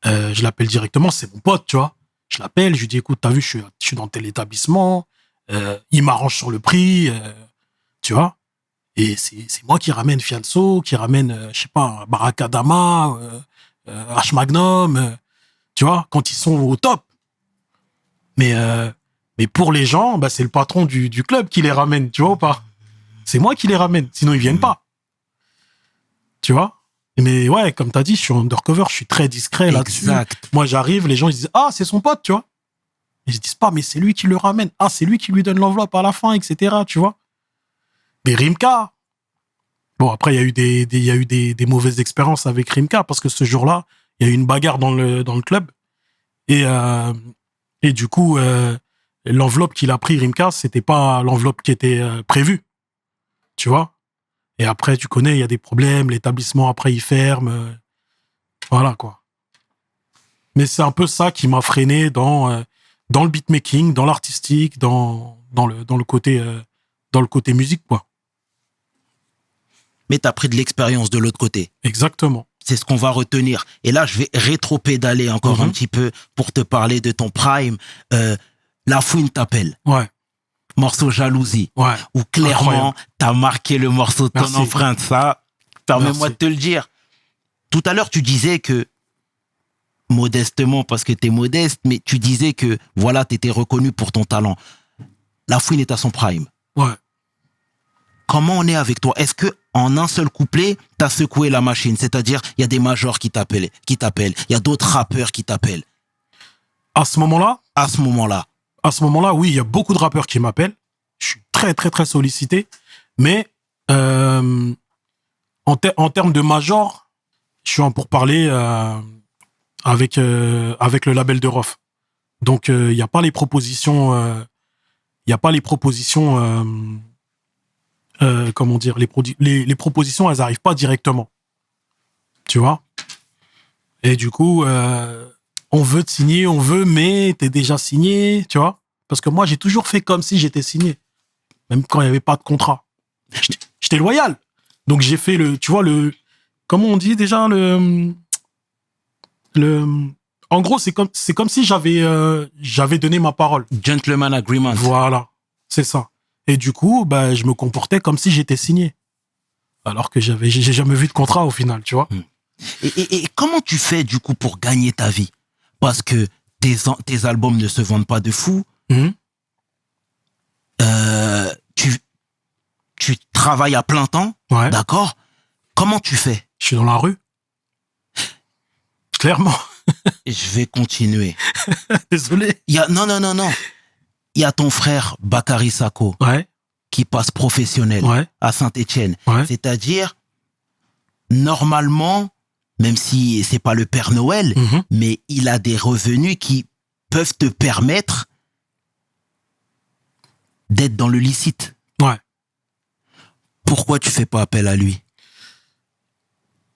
Je l'appelle directement, c'est mon pote, tu vois. Je l'appelle, je lui dis, écoute, t'as vu, je suis dans tel établissement. Il m'arrange sur le prix, tu vois. Et c'est moi qui ramène Fianso, qui ramène, je sais pas, Barakadama, H Magnum, tu vois, quand ils sont au top. Mais pour les gens, bah, c'est le patron du club qui les ramène, tu vois ou pas? C'est moi qui les ramène, sinon ils viennent pas. Tu vois? Mais ouais, comme t'as dit, je suis undercover, je suis très discret là-dessus. Moi, j'arrive, les gens ils disent, ah, c'est son pote, tu vois? Ils se disent pas, mais c'est lui qui le ramène. Ah, c'est lui qui lui donne l'enveloppe à la fin, etc., tu vois? Mais Rimka, bon, après, il y a eu des mauvaises expériences avec Rimka parce que ce jour-là, il y a eu une bagarre dans le club. Et du coup, l'enveloppe qu'il a pris, Rimka, c'était pas l'enveloppe qui était prévue. Tu vois? Et après, tu connais, il y a des problèmes, l'établissement, après, il ferme. Voilà, quoi. Mais c'est un peu ça qui m'a freiné dans le beatmaking, dans l'artistique, dans le côté musique, quoi. Mais t'as pris de l'expérience de l'autre côté. Exactement. C'est ce qu'on va retenir. Et là, je vais rétro-pédaler encore un petit peu pour te parler de ton prime. La Fouine t'appelle. Ouais. Morceau Jalousie. Ouais. Où clairement, t'as marqué le morceau de ton empreinte. Ça, permets-moi de te le dire. Tout à l'heure, tu disais que, modestement, parce que t'es modeste, mais tu disais que, voilà, t'étais reconnu pour ton talent. La Fouine est à son prime. Ouais. Comment on est avec toi? Est-ce que en un seul couplet, t'as secoué la machine? C'est-à-dire, il y a des majors qui t'appellent. Il y a d'autres rappeurs qui t'appellent. À ce moment-là? À ce moment-là, oui, il y a beaucoup de rappeurs qui m'appellent. Je suis très, très, très sollicité. Mais en termes de major, je suis en pourparlers avec le label de Rof. Donc, il n'y a pas les propositions... comment dire, les propositions, elles arrivent pas directement. Tu vois? Et du coup, on veut te signer, mais t'es déjà signé, tu vois? Parce que moi, j'ai toujours fait comme si j'étais signé. Même quand il n'y avait pas de contrat. J'étais loyal. Donc, j'ai fait tu vois, comment on dit déjà, en gros, c'est comme si j'avais donné ma parole. Gentleman agreement. Voilà. C'est ça. Et du coup, bah, je me comportais comme si j'étais signé. Alors que j'ai jamais vu de contrat au final, tu vois. Et comment tu fais, du coup, pour gagner ta vie? Parce que tes albums ne se vendent pas de fou. Mhm. Tu travailles à plein temps, Ouais. d'accord? Comment tu fais? Je suis dans la rue. Clairement. Je vais continuer. Désolé. Non. Il y a ton frère Bakary Sako Ouais. qui passe professionnel Ouais. à Saint-Étienne. Ouais. C'est-à-dire, normalement, même si c'est pas le Père Noël, Mhm. mais il a des revenus qui peuvent te permettre d'être dans le licite. Ouais. Pourquoi tu fais pas appel à lui?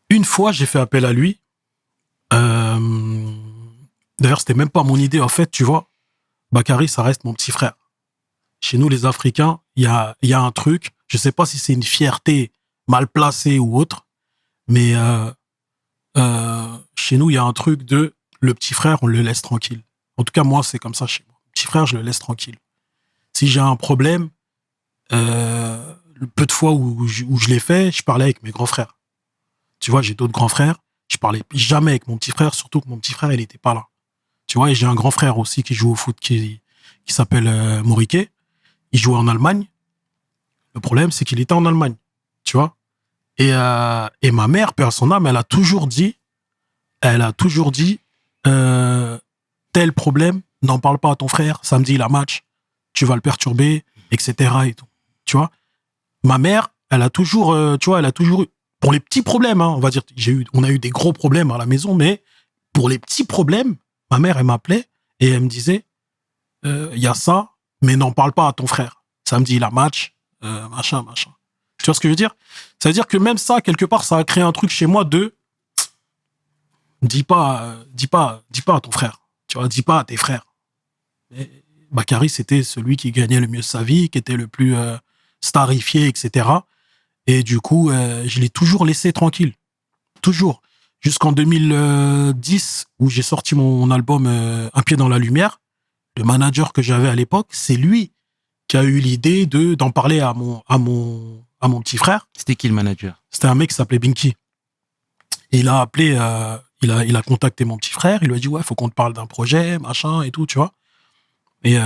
Une fois, j'ai fait appel à lui. D'ailleurs, c'était même pas mon idée. En fait, tu vois, Bakary, ça reste mon petit frère. Chez nous, les Africains, il y a un truc. Je sais pas si c'est une fierté mal placée ou autre, mais chez nous, il y a un truc de le petit frère, on le laisse tranquille. En tout cas, moi, c'est comme ça chez moi. Le petit frère, je le laisse tranquille. Si j'ai un problème, le peu de fois où je l'ai fait, je parlais avec mes grands frères. Tu vois, j'ai d'autres grands frères. Je parlais jamais avec mon petit frère, surtout que mon petit frère, il n'était pas là. Tu vois, et j'ai un grand frère aussi qui joue au foot qui s'appelle Moriquet. Il jouait en Allemagne. Le problème, c'est qu'il était en Allemagne. Tu vois. Et ma mère, père son âme, elle a toujours dit, tel problème, n'en parle pas à ton frère. Samedi, il a match. Tu vas le perturber, etc. et tout. Tu vois. Ma mère, elle a toujours, pour les petits problèmes, hein, on va dire, on a eu des gros problèmes à la maison, mais pour les petits problèmes, ma mère, elle m'appelait et elle me disait, il y a ça, mais n'en parle pas à ton frère. Samedi, il a match, machin. Tu vois ce que je veux dire? Ça veut dire que même ça, quelque part, ça a créé un truc chez moi de, dis pas à ton frère. Tu vois, dis pas à tes frères. Et Bakary, c'était celui qui gagnait le mieux sa vie, qui était le plus starifié, etc. Et du coup, je l'ai toujours laissé tranquille. Toujours. Jusqu'en 2010, où j'ai sorti mon album Un pied dans la lumière. Le manager que j'avais à l'époque, c'est lui qui a eu l'idée d'en parler à mon petit frère. C'était qui le manager? C'était un mec qui s'appelait Binky. Et il a appelé, il a contacté mon petit frère. Il lui a dit, ouais, faut qu'on te parle d'un projet, machin et tout, tu vois. Et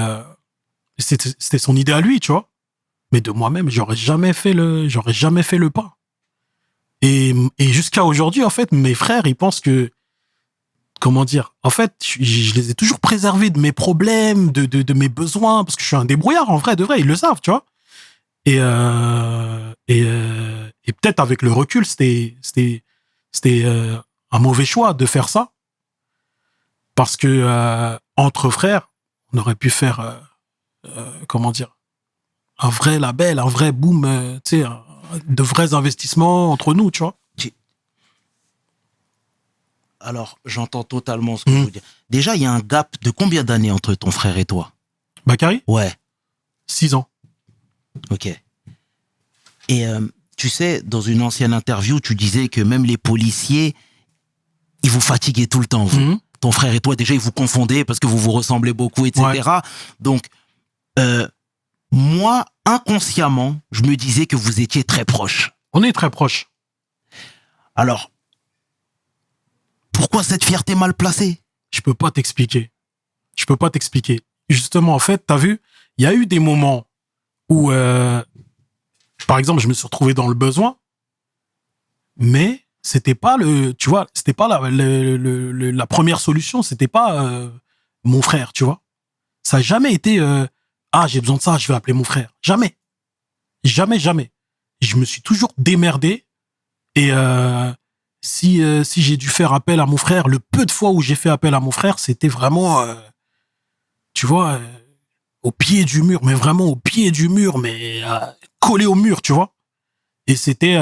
c'était son idée à lui, tu vois. Mais de moi-même, j'aurais jamais fait le pas. Et jusqu'à aujourd'hui, en fait, mes frères, ils pensent que, comment dire, en fait, je les ai toujours préservés de mes problèmes, de mes besoins, parce que je suis un débrouillard, en vrai, de vrai, ils le savent, tu vois. Et peut-être avec le recul, c'était un mauvais choix de faire ça. Parce que, entre frères, on aurait pu faire, comment dire, un vrai label, un vrai boom, tu sais, de vrais investissements entre nous, tu vois. Alors, j'entends totalement ce que je veux dire. Déjà, il y a un gap de combien d'années entre ton frère et toi? Bakary, Ouais, 6 ans. ok. Et tu sais, dans une ancienne interview, tu disais que même les policiers, ils vous fatiguaient tout le temps, vous. Mhm. Ton frère et toi, déjà, ils vous confondaient parce que vous vous ressemblez beaucoup, etc. Ouais. Donc, moi, inconsciemment, je me disais que vous étiez très proches. On est très proches. Alors, pourquoi cette fierté mal placée? Je peux pas t'expliquer. Justement, en fait, t'as vu, il y a eu des moments où, par exemple, je me suis retrouvé dans le besoin, mais c'était pas c'était pas la première solution, c'était pas mon frère, tu vois. Ça a jamais été, j'ai besoin de ça, je vais appeler mon frère. Jamais. Jamais. Je me suis toujours démerdé et si j'ai dû faire appel à mon frère, le peu de fois où j'ai fait appel à mon frère, c'était vraiment, tu vois, au pied du mur, mais vraiment au pied du mur, mais collé au mur, tu vois. Et c'était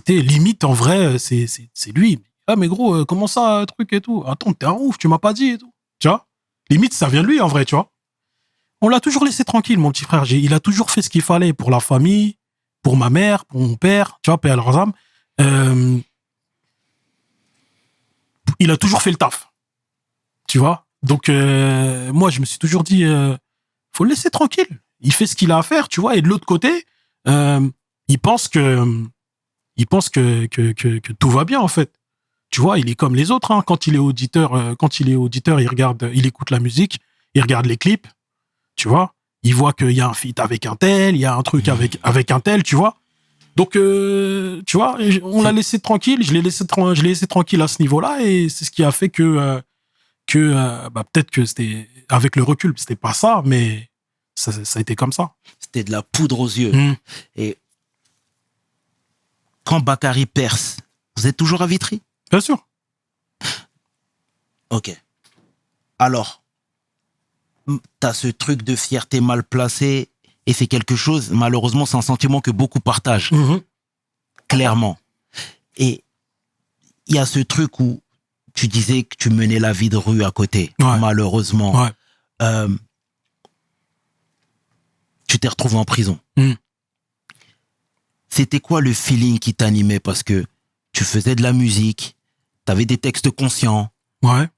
limite, en vrai, c'est lui. Ah, mais gros, comment ça, truc et tout? Attends, t'es un ouf, tu m'as pas dit et tout. Tu vois? Limite, ça vient de lui, en vrai, tu vois. On l'a toujours laissé tranquille, mon petit frère. Il a toujours fait ce qu'il fallait pour la famille, pour ma mère, pour mon père, tu vois, paix à leurs âmes. Il a toujours fait le taf. Tu vois? Donc, moi, je me suis toujours dit, faut le laisser tranquille. il fait ce qu'il a à faire, tu vois. Et de l'autre côté, il pense que tout va bien, en fait. Tu vois, il est comme les autres, hein. Quand il est auditeur, il écoute la musique, il regarde les clips, tu vois. Il voit qu'il y a un feat avec un tel, il y a un truc avec un tel, tu vois. Donc, tu vois, on l'a laissé tranquille, je l'ai laissé tranquille à ce niveau-là, et c'est ce qui a fait que peut-être que c'était, avec le recul, c'était pas ça, mais ça a été comme ça. C'était de la poudre aux yeux. Et quand Bakary perce, vous êtes toujours à Vitry? Bien sûr. Ok. Alors, t'as ce truc de fierté mal placée, et c'est quelque chose, malheureusement, c'est un sentiment que beaucoup partagent. Clairement. Et il y a ce truc où tu disais que tu menais la vie de rue à côté, malheureusement. Ouais. Tu t'es retrouvé en prison. C'était quoi le feeling qui t'animait? Parce que tu faisais de la musique, t'avais des textes conscients, Ouais.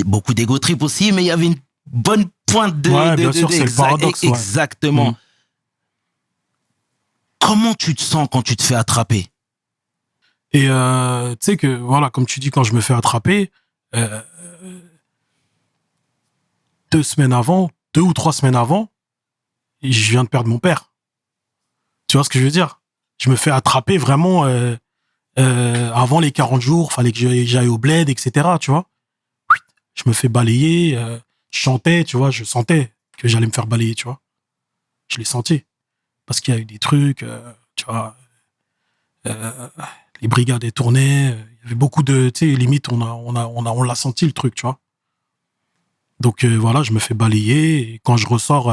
beaucoup d'ego trip aussi, mais il y avait une bonne pointe bien sûr, c'est le paradoxe. Exactement. Comment tu te sens quand tu te fais attraper? Et tu sais que, voilà, comme tu dis, quand je me fais attraper, 2 ou 3 semaines avant, je viens de perdre mon père. Tu vois ce que je veux dire? Je me fais attraper vraiment avant les 40 jours, fallait que j'aille au bled, etc. Tu vois? Je me fais balayer, je chantais, tu vois, je sentais que j'allais me faire balayer, tu vois? Je l'ai senti. Parce qu'il y a eu des trucs, tu vois, les brigades étaient tournées, il y avait beaucoup de, tu sais, limite, on l'a senti le truc, tu vois. Donc voilà, je me fais balayer, et quand je ressors,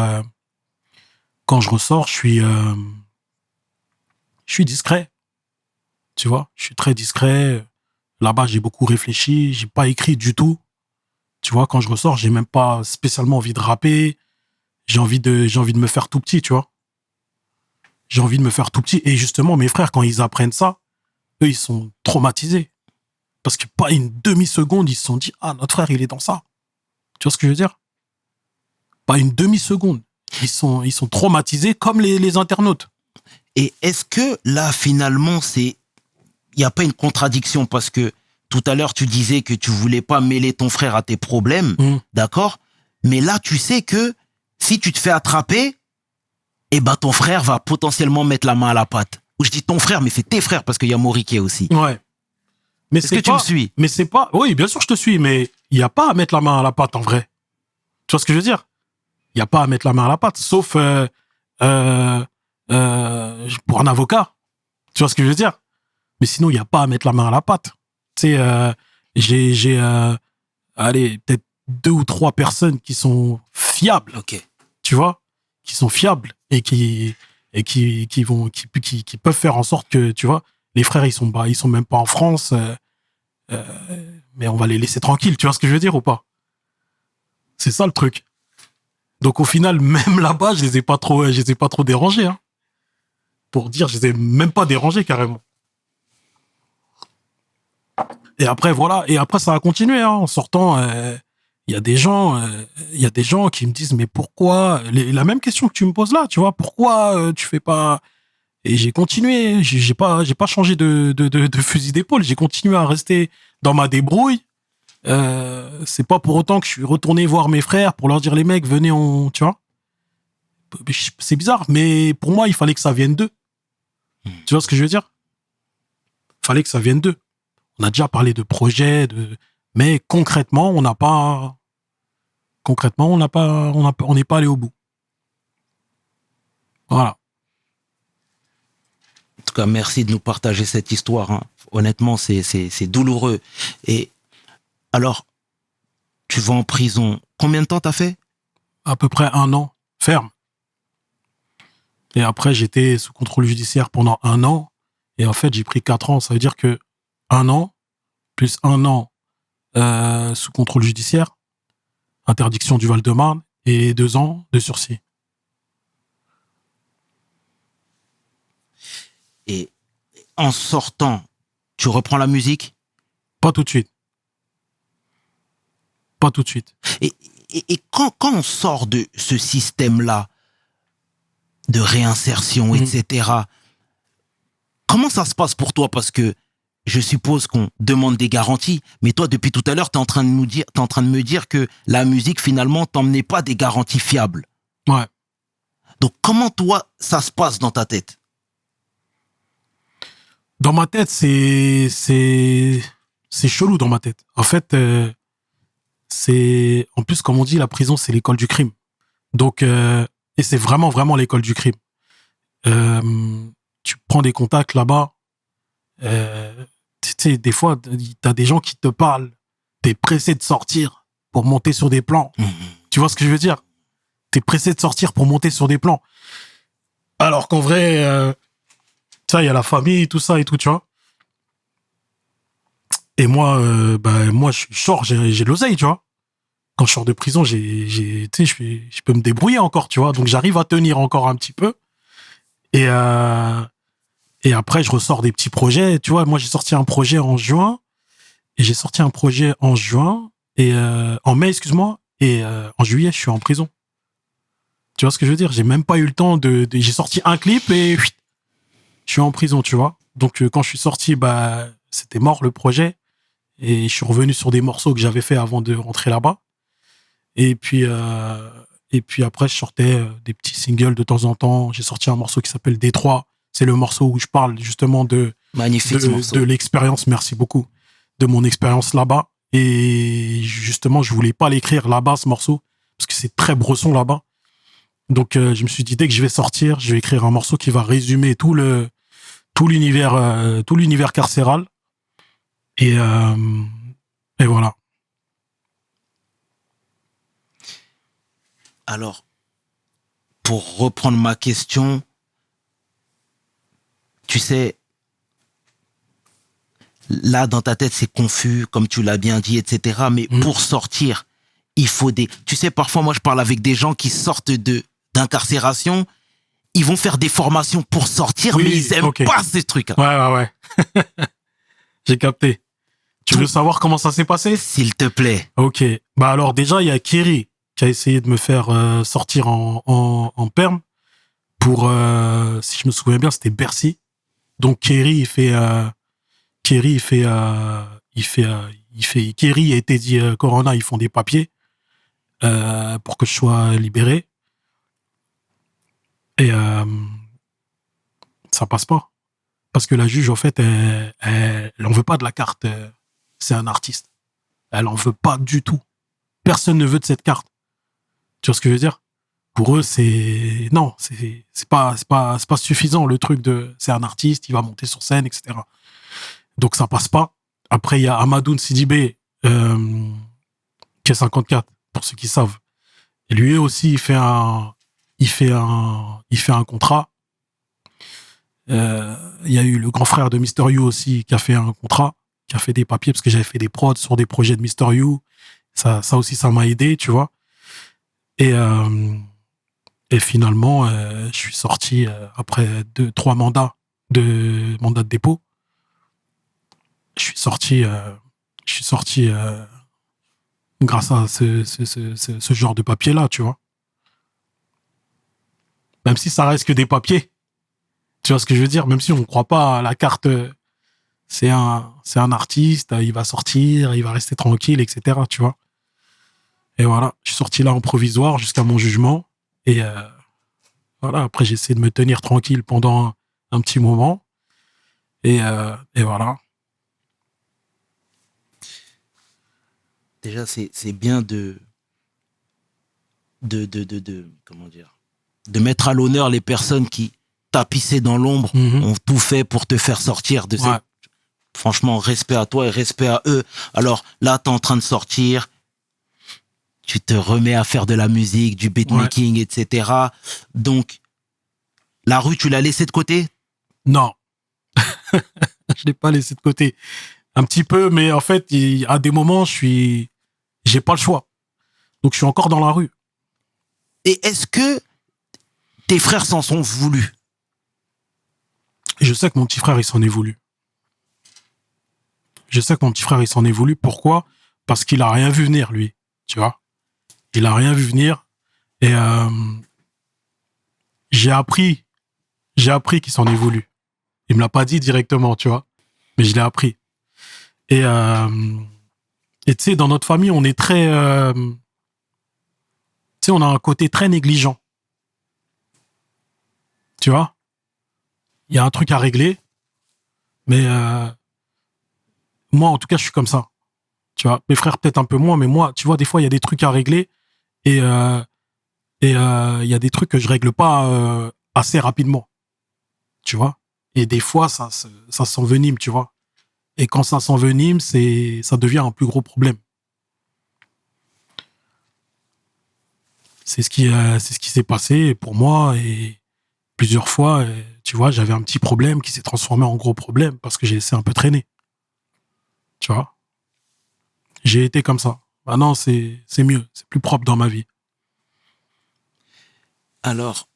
je suis discret, tu vois, je suis très discret. Là-bas, j'ai beaucoup réfléchi, j'ai pas écrit du tout. Tu vois, quand je ressors, j'ai même pas spécialement envie de rapper. J'ai envie de me faire tout petit, tu vois. J'ai envie de me faire tout petit. Et justement, mes frères, quand ils apprennent ça, eux, ils sont traumatisés. Parce que pas une demi-seconde, ils se sont dit, ah, notre frère, il est dans ça. Tu vois ce que je veux dire? Pas une demi-seconde. Ils sont traumatisés comme les internautes. Et est-ce que là, finalement, il n'y a pas une contradiction? Parce que tout à l'heure, tu disais que tu voulais pas mêler ton frère à tes problèmes, d'accord? Mais là, tu sais que si tu te fais attraper, eh ben, ton frère va potentiellement mettre la main à la pâte. Ou je dis ton frère, mais c'est tes frères, parce qu'il y a Moriké aussi. Ouais. Mais Est-ce que tu me suis? Mais c'est pas... Oui, bien sûr, je te suis, mais il n'y a pas à mettre la main à la pâte, en vrai. Tu vois ce que je veux dire? Il n'y a pas à mettre la main à la pâte, sauf pour un avocat. Tu vois ce que je veux dire? Mais sinon, il n'y a pas à mettre la main à la pâte. Tu sais, j'ai allez, peut-être 2 ou 3 personnes qui sont fiables. Ok. Tu vois? Qui sont fiables et qui peuvent faire en sorte que, tu vois, les frères, ils sont même pas en France, mais on va les laisser tranquilles. Tu vois ce que je veux dire ou pas? C'est ça le truc. Donc au final, même là-bas, je les ai pas trop dérangés, hein. Pour dire, je les ai même pas dérangés carrément. Et après, voilà. Et après, ça a continué, hein. En sortant, il y a des gens qui me disent, mais pourquoi, la même question que tu me poses là, tu vois, pourquoi tu fais pas... Et j'ai continué, j'ai pas changé de fusil d'épaule, j'ai continué à rester dans ma débrouille. C'est pas pour autant que je suis retourné voir mes frères pour leur dire, les mecs, venez, tu vois. C'est bizarre, mais pour moi, il fallait que ça vienne d'eux. Tu vois ce que je veux dire? Il fallait que ça vienne d'eux. On a déjà parlé de projets, mais concrètement, on n'est pas allé au bout. Voilà. En tout cas, merci de nous partager cette histoire, hein. Honnêtement, c'est douloureux. Et alors, tu vas en prison. Combien de temps t'as fait? À peu près 1 an, ferme. Et après, j'étais sous contrôle judiciaire pendant 1 an. Et en fait, j'ai pris 4 ans. Ça veut dire que 1 an, plus 1 an sous contrôle judiciaire, interdiction du Val-de-Marne, et 2 ans de sursis. Et en sortant, tu reprends la musique? Pas tout de suite. Pas tout de suite. Et quand on sort de ce système-là, de réinsertion, etc. Comment ça se passe pour toi? Parce que je suppose qu'on demande des garanties, mais toi, depuis tout à l'heure, t'es en train de me dire que la musique, finalement, t'emmenait pas des garanties fiables. Ouais. Donc, comment toi, ça se passe dans ta tête? Dans ma tête, c'est chelou dans ma tête. En fait, en plus, comme on dit, la prison, c'est l'école du crime. Donc, et c'est vraiment, vraiment l'école du crime. Tu prends des contacts là-bas, tu sais, des fois, t'as des gens qui te parlent, t'es pressé de sortir pour monter sur des plans. Tu vois ce que je veux dire? T'es pressé de sortir pour monter sur des plans. Alors qu'en vrai, ça, il y a la famille, tout ça et tout, tu vois. Et moi, moi, je sors, j'ai de l'oseille, tu vois. Quand je sors de prison, tu sais, je peux me débrouiller encore, tu vois. Donc, j'arrive à tenir encore un petit peu. Et après, je ressors des petits projets. Tu vois, moi, j'ai sorti un projet en juin. Et j'ai sorti un projet en juin. Et en mai, excuse-moi. Et en juillet, je suis en prison. Tu vois ce que je veux dire? J'ai même pas eu le temps j'ai sorti un clip et je suis en prison, tu vois. Donc, quand je suis sorti, c'était mort le projet. Et je suis revenu sur des morceaux que j'avais fait avant de rentrer là-bas. Et puis après, je sortais des petits singles de temps en temps. J'ai sorti un morceau qui s'appelle Détroit. C'est le morceau où je parle justement Magnifique morceau. De l'expérience, merci beaucoup, de mon expérience là-bas. Et justement, je voulais pas l'écrire là-bas, ce morceau, parce que c'est très bresson là-bas. Donc, je me suis dit, dès que je vais sortir, je vais écrire un morceau qui va résumer tout l'univers carcéral. Et voilà. Alors, pour reprendre ma question, tu sais, là, dans ta tête, c'est confus, comme tu l'as bien dit, etc. Mais pour sortir, il faut Tu sais, parfois, moi, je parle avec des gens qui sortent d'incarcération. Ils vont faire des formations pour sortir, mais ils aiment pas ces trucs. Ouais. J'ai capté. Tu veux savoir comment ça s'est passé? S'il te plaît. Ok. Alors, déjà, il y a Kerry qui a essayé de me faire sortir en perme pour, si je me souviens bien, c'était Bercy. Donc, Kerry a été dit, Corona, ils font des papiers, pour que je sois libéré. Et, ça passe pas. Parce que la juge, en fait, elle en veut pas de la carte. C'est un artiste. Elle en veut pas du tout. Personne ne veut de cette carte. Tu vois ce que je veux dire? Pour eux, c'est pas suffisant le truc c'est un artiste, il va monter sur scène, etc. Donc ça passe pas. Après, il y a Amadoun Sidibé, qui est 54, pour ceux qui savent. Et lui aussi, il fait un contrat. Il y a eu le grand frère de Mister You aussi qui a fait un contrat, qui a fait des papiers parce que j'avais fait des prods sur des projets de Mister You. Ça aussi, ça m'a aidé, tu vois. Et finalement, je suis sorti après 3 mandats de dépôt. Je suis sorti grâce à ce genre de papier-là, tu vois. Même si ça reste que des papiers. Tu vois ce que je veux dire? Même si on ne croit pas à la carte, c'est un artiste, il va sortir, il va rester tranquille, etc. Tu vois? Et voilà, je suis sorti là en provisoire jusqu'à mon jugement. Et voilà, après j'ai essayé de me tenir tranquille pendant un petit moment. Et voilà. Déjà, c'est bien comment dire, de mettre à l'honneur les personnes qui tapissaient dans l'ombre, ont tout fait pour te faire sortir de cette... Franchement, respect à toi et respect à eux. Alors là, t'es en train de sortir, tu te remets à faire de la musique, du beatmaking, etc. Donc, la rue, tu l'as laissée de côté? Non. Je l'ai pas laissé de côté. Un petit peu, mais en fait, à des moments, j'ai pas le choix. Donc, je suis encore dans la rue. Et est-ce que tes frères s'en sont voulus? Je sais que mon petit frère, il s'en est voulu. Pourquoi? Parce qu'il a rien vu venir, lui. Tu vois? Il a rien vu venir. Et J'ai appris qu'il s'en est voulu. Il me l'a pas dit directement, tu vois, mais je l'ai appris. Et tu sais, dans notre famille, on est très, tu sais, on a un côté très négligent. Tu vois, il y a un truc à régler, mais moi, en tout cas, je suis comme ça. Tu vois, mes frères peut-être un peu moins, mais moi, tu vois, des fois, il y a des trucs à régler et il y a des trucs que je règle pas assez rapidement. Tu vois, et des fois, ça s'envenime, tu vois. Et quand ça s'envenime, ça devient un plus gros problème. C'est ce qui s'est passé pour moi et plusieurs fois, tu vois, j'avais un petit problème qui s'est transformé en gros problème parce que j'ai laissé un peu traîner. Tu vois, j'ai été comme ça. Maintenant, c'est mieux, c'est plus propre dans ma vie. Alors,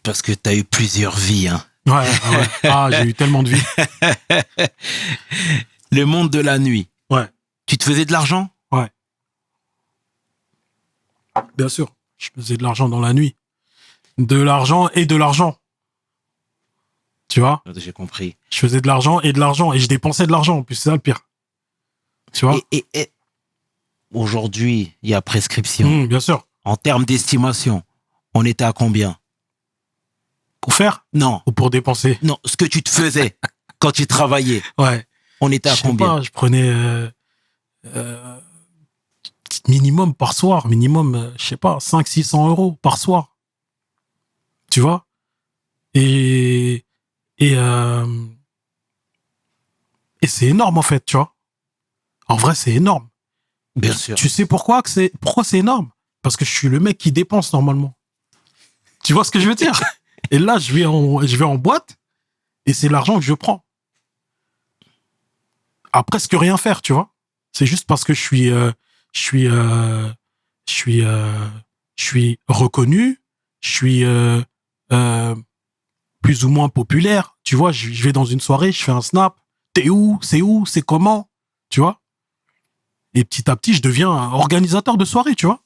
parce que t'as eu plusieurs vies, hein. Ouais. Ah, j'ai eu tellement de vie. Le monde de la nuit. Ouais, Tu te faisais de l'argent? ouais. Bien sûr, je faisais de l'argent dans la nuit. De l'argent et de l'argent. Tu vois, J'ai compris. je faisais de l'argent et je dépensais de l'argent en plus, c'est ça le pire. Tu vois, Et aujourd'hui, il y a prescription. Bien sûr. En termes d'estimation, on était à combien? Pour faire Non, ou pour dépenser? non, ce que tu te faisais quand tu travaillais, Ouais. on était à Je sais combien? pas, je prenais minimum par soir, je sais pas, 500-600 euros par soir. Tu vois? Et c'est énorme en fait, tu vois. En vrai, c'est énorme. Bien sûr. Tu sais pourquoi c'est énorme? Parce que je suis le mec qui dépense normalement. Tu vois ce que je veux dire? Et là, je vais en boîte et c'est l'argent que je prends. À presque rien faire, tu vois. C'est juste parce que je suis reconnu, je suis plus ou moins populaire. Tu vois, je vais dans une soirée, je fais un snap. T'es où? C'est comment? Tu vois? Et petit à petit, je deviens un organisateur de soirée, tu vois.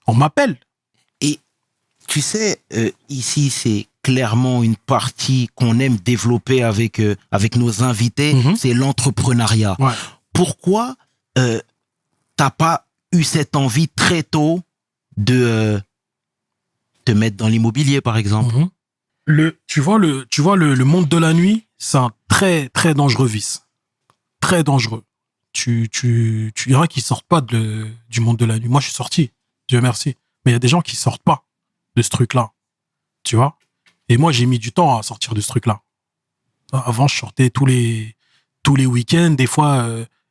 On m'appelle. Et tu sais, ici, c'est clairement une partie qu'on aime développer avec nos invités, c'est l'entrepreneuriat. Ouais. Pourquoi t'as pas eu cette envie très tôt de te mettre dans l'immobilier, par exemple? Tu vois le monde de la nuit, c'est un très très dangereux vice, très dangereux. Il y en a qui sortent pas du monde de la nuit. Moi, je suis sorti, Dieu merci. Mais il y a des gens qui sortent pas de ce truc-là, tu vois. Et moi, j'ai mis du temps à sortir de ce truc-là. Avant, je sortais tous les week-ends, des fois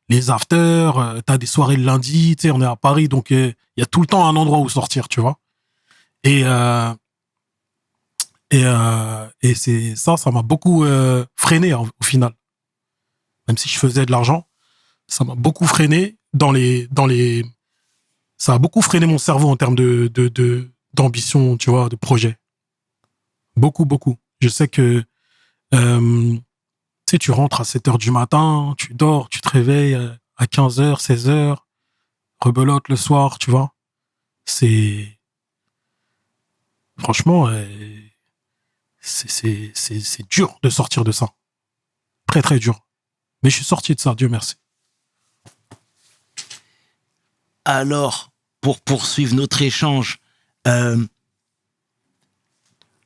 les afters. T'as des soirées le lundi, tu sais, on est à Paris, donc il y a tout le temps un endroit où sortir, tu vois. Et c'est ça m'a beaucoup freiné au final. Même si je faisais de l'argent, ça m'a beaucoup freiné ça a beaucoup freiné mon cerveau en termes d'ambition, tu vois, de projet. Beaucoup. Je sais que tu sais, tu rentres à 7h du matin, tu dors, tu te réveilles à 15h, 16h, rebelote le soir, tu vois. Franchement, c'est dur de sortir de ça. Très, très dur. Mais je suis sorti de ça, Dieu merci. Alors, pour poursuivre notre échange, il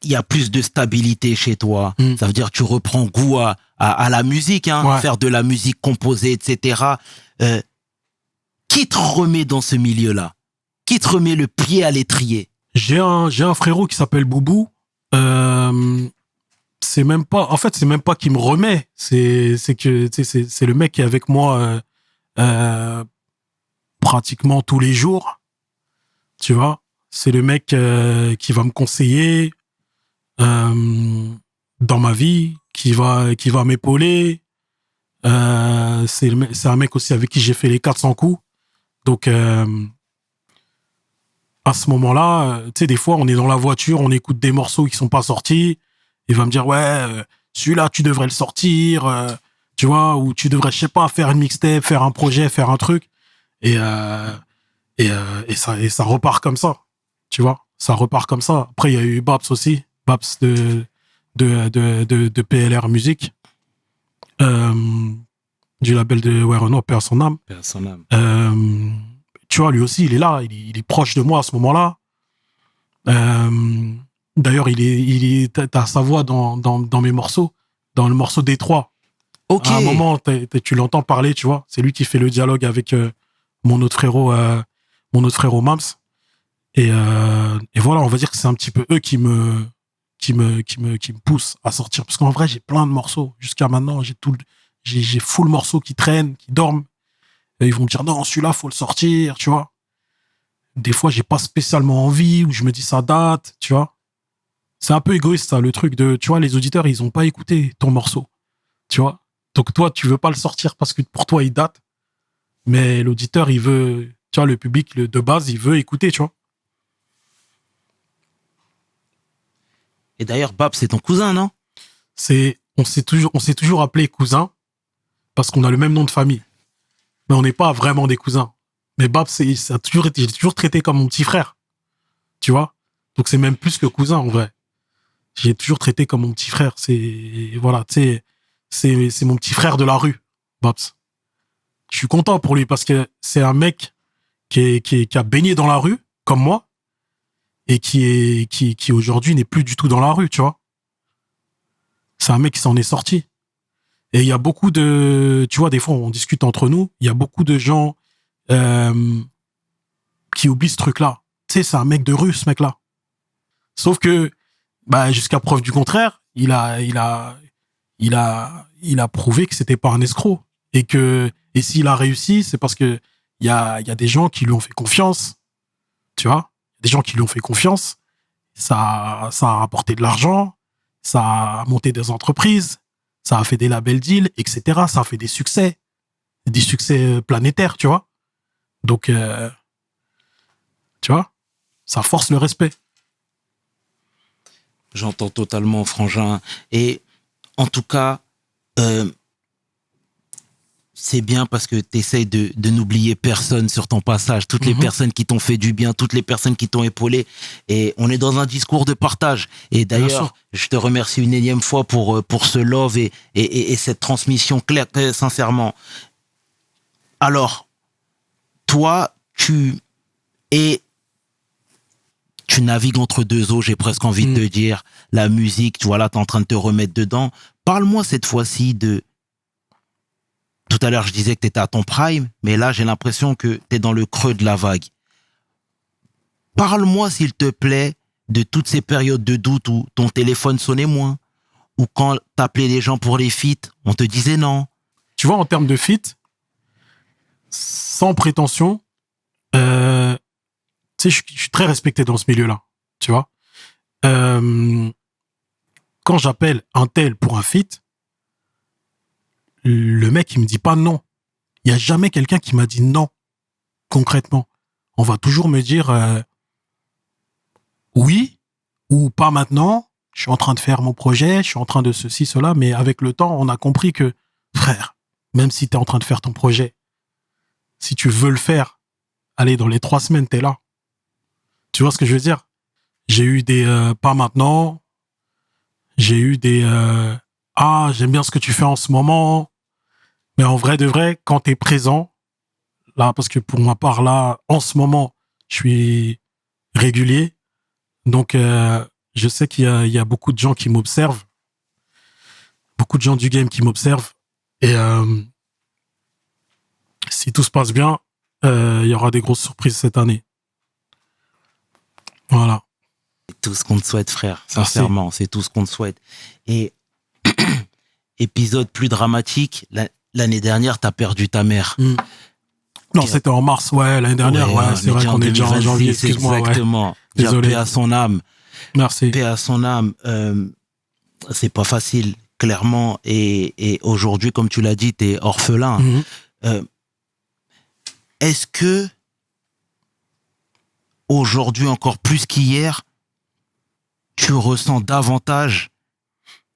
y a plus de stabilité chez toi. Ça veut dire que tu reprends goût à la musique, hein, Ouais. faire de la musique composée, etc. Qui te remet dans ce milieu-là? Qui te remet le pied à l'étrier? J'ai un frérot qui s'appelle Boubou. C'est même pas qu'il me remet. C'est que c'est le mec qui est avec moi pratiquement tous les jours. Tu vois, c'est le mec qui va me conseiller dans ma vie, qui va m'épauler. C'est un mec aussi avec qui j'ai fait les 400 coups. Donc à ce moment-là, tu sais, des fois, on est dans la voiture, on écoute des morceaux qui sont pas sortis. Il va me dire, ouais, celui-là, tu devrais le sortir, tu vois, ou tu devrais, je sais pas, faire une mixtape, faire un projet, faire un truc. Et ça repart comme ça, tu vois. ça repart comme ça. Après, il y a eu Babs aussi. Babs de PLR Musique. Du label de Renaud, paix à son âme. Paix à son âme. Tu vois, lui aussi, il est là. Il est proche de moi à ce moment-là. D'ailleurs, t'as sa voix dans mes morceaux. Dans le morceau Détroit. Ok. À un moment, tu l'entends parler, tu vois. C'est lui qui fait le dialogue avec mon autre frérot Mams. Et voilà, on va dire que c'est un petit peu eux qui me poussent à sortir. Parce qu'en vrai, j'ai plein de morceaux. Jusqu'à maintenant, j'ai full morceaux qui traînent, qui dorment. Et ils vont me dire, non, celui-là, faut le sortir, tu vois. Des fois, j'ai pas spécialement envie, ou je me dis, ça date, tu vois. C'est un peu égoïste, ça, le truc de, tu vois, les auditeurs, ils ont pas écouté ton morceau, tu vois. Donc, toi, tu veux pas le sortir parce que pour toi, il date. Mais l'auditeur, il veut, tu vois, le public de base, il veut écouter, tu vois. Et d'ailleurs, Babs, c'est ton cousin, non? On s'est toujours appelé cousin parce qu'on a le même nom de famille. Mais on n'est pas vraiment des cousins. Mais Babs, j'ai toujours traité comme mon petit frère. Tu vois? Donc c'est même plus que cousin, en vrai. J'ai toujours traité comme mon petit frère. Voilà, tu sais, c'est mon petit frère de la rue, Babs. Je suis content pour lui parce que c'est un mec qui a baigné dans la rue, comme moi, et qui aujourd'hui n'est plus du tout dans la rue, tu vois. C'est un mec qui s'en est sorti. Et il y a beaucoup de... Tu vois, des fois, on discute entre nous. Il y a beaucoup de gens qui oublient ce truc-là. Tu sais, c'est un mec de rue, ce mec-là. Sauf que, bah, jusqu'à preuve du contraire, il a prouvé que c'était pas un escroc. Et s'il a réussi, c'est parce que il y a des gens qui lui ont fait confiance. Tu vois? Des gens qui lui ont fait confiance. Ça a rapporté de l'argent. Ça a monté des entreprises. Ça a fait des labels deals, etc. Ça a fait des succès planétaires, tu vois. Donc, tu vois, ça force le respect. J'entends totalement, Frangin. Et en tout cas, c'est bien parce que tu essayes de n'oublier personne sur ton passage. Toutes les personnes qui t'ont fait du bien, toutes les personnes qui t'ont épaulé. Et on est dans un discours de partage. Et d'ailleurs, je te remercie une énième fois pour ce love et cette transmission claire, sincèrement. Alors, toi, tu navigues entre deux eaux, j'ai presque envie de te dire. La musique, tu vois, là, t'es en train de te remettre dedans. Parle-moi cette fois-ci de... Tout à l'heure, je disais que t'étais à ton prime, mais là, j'ai l'impression que t'es dans le creux de la vague. Parle-moi, s'il te plaît, de toutes ces périodes de doute où ton téléphone sonnait moins, ou quand t'appelais les gens pour les feats, on te disait non. Tu vois, en termes de feat, sans prétention, tu sais, je suis très respecté dans ce milieu-là, tu vois. Quand j'appelle un tel pour un feat, le mec, il me dit pas non. Il y a jamais quelqu'un qui m'a dit non, concrètement. On va toujours me dire oui ou pas maintenant. Je suis en train de faire mon projet, je suis en train de ceci, cela, mais avec le temps, on a compris que, frère, même si tu es en train de faire ton projet, si tu veux le faire, allez, dans les 3 semaines, t'es là. Tu vois ce que je veux dire? J'ai eu des pas maintenant. J'ai eu des j'aime bien ce que tu fais en ce moment. Mais en vrai de vrai, quand t'es présent, là, parce que pour ma part, là, en ce moment, je suis régulier. Donc, je sais qu'il y a beaucoup de gens qui m'observent. Beaucoup de gens du game qui m'observent. Et si tout se passe bien, il y aura des grosses surprises cette année. Voilà. C'est tout ce qu'on te souhaite, frère. Sincèrement, c'est tout ce qu'on te souhaite. Et épisode plus dramatique, l'année dernière, t'as perdu ta mère. Non, c'était en mars, ouais, l'année dernière. Ouais, c'est vrai qu'on est déjà en janvier, excuse-moi. Exactement. Ouais. Désolé. Paix à son âme. Merci. Paix à son âme. C'est pas facile, clairement. Et aujourd'hui, comme tu l'as dit, t'es orphelin. Est-ce que aujourd'hui, encore plus qu'hier, tu ressens davantage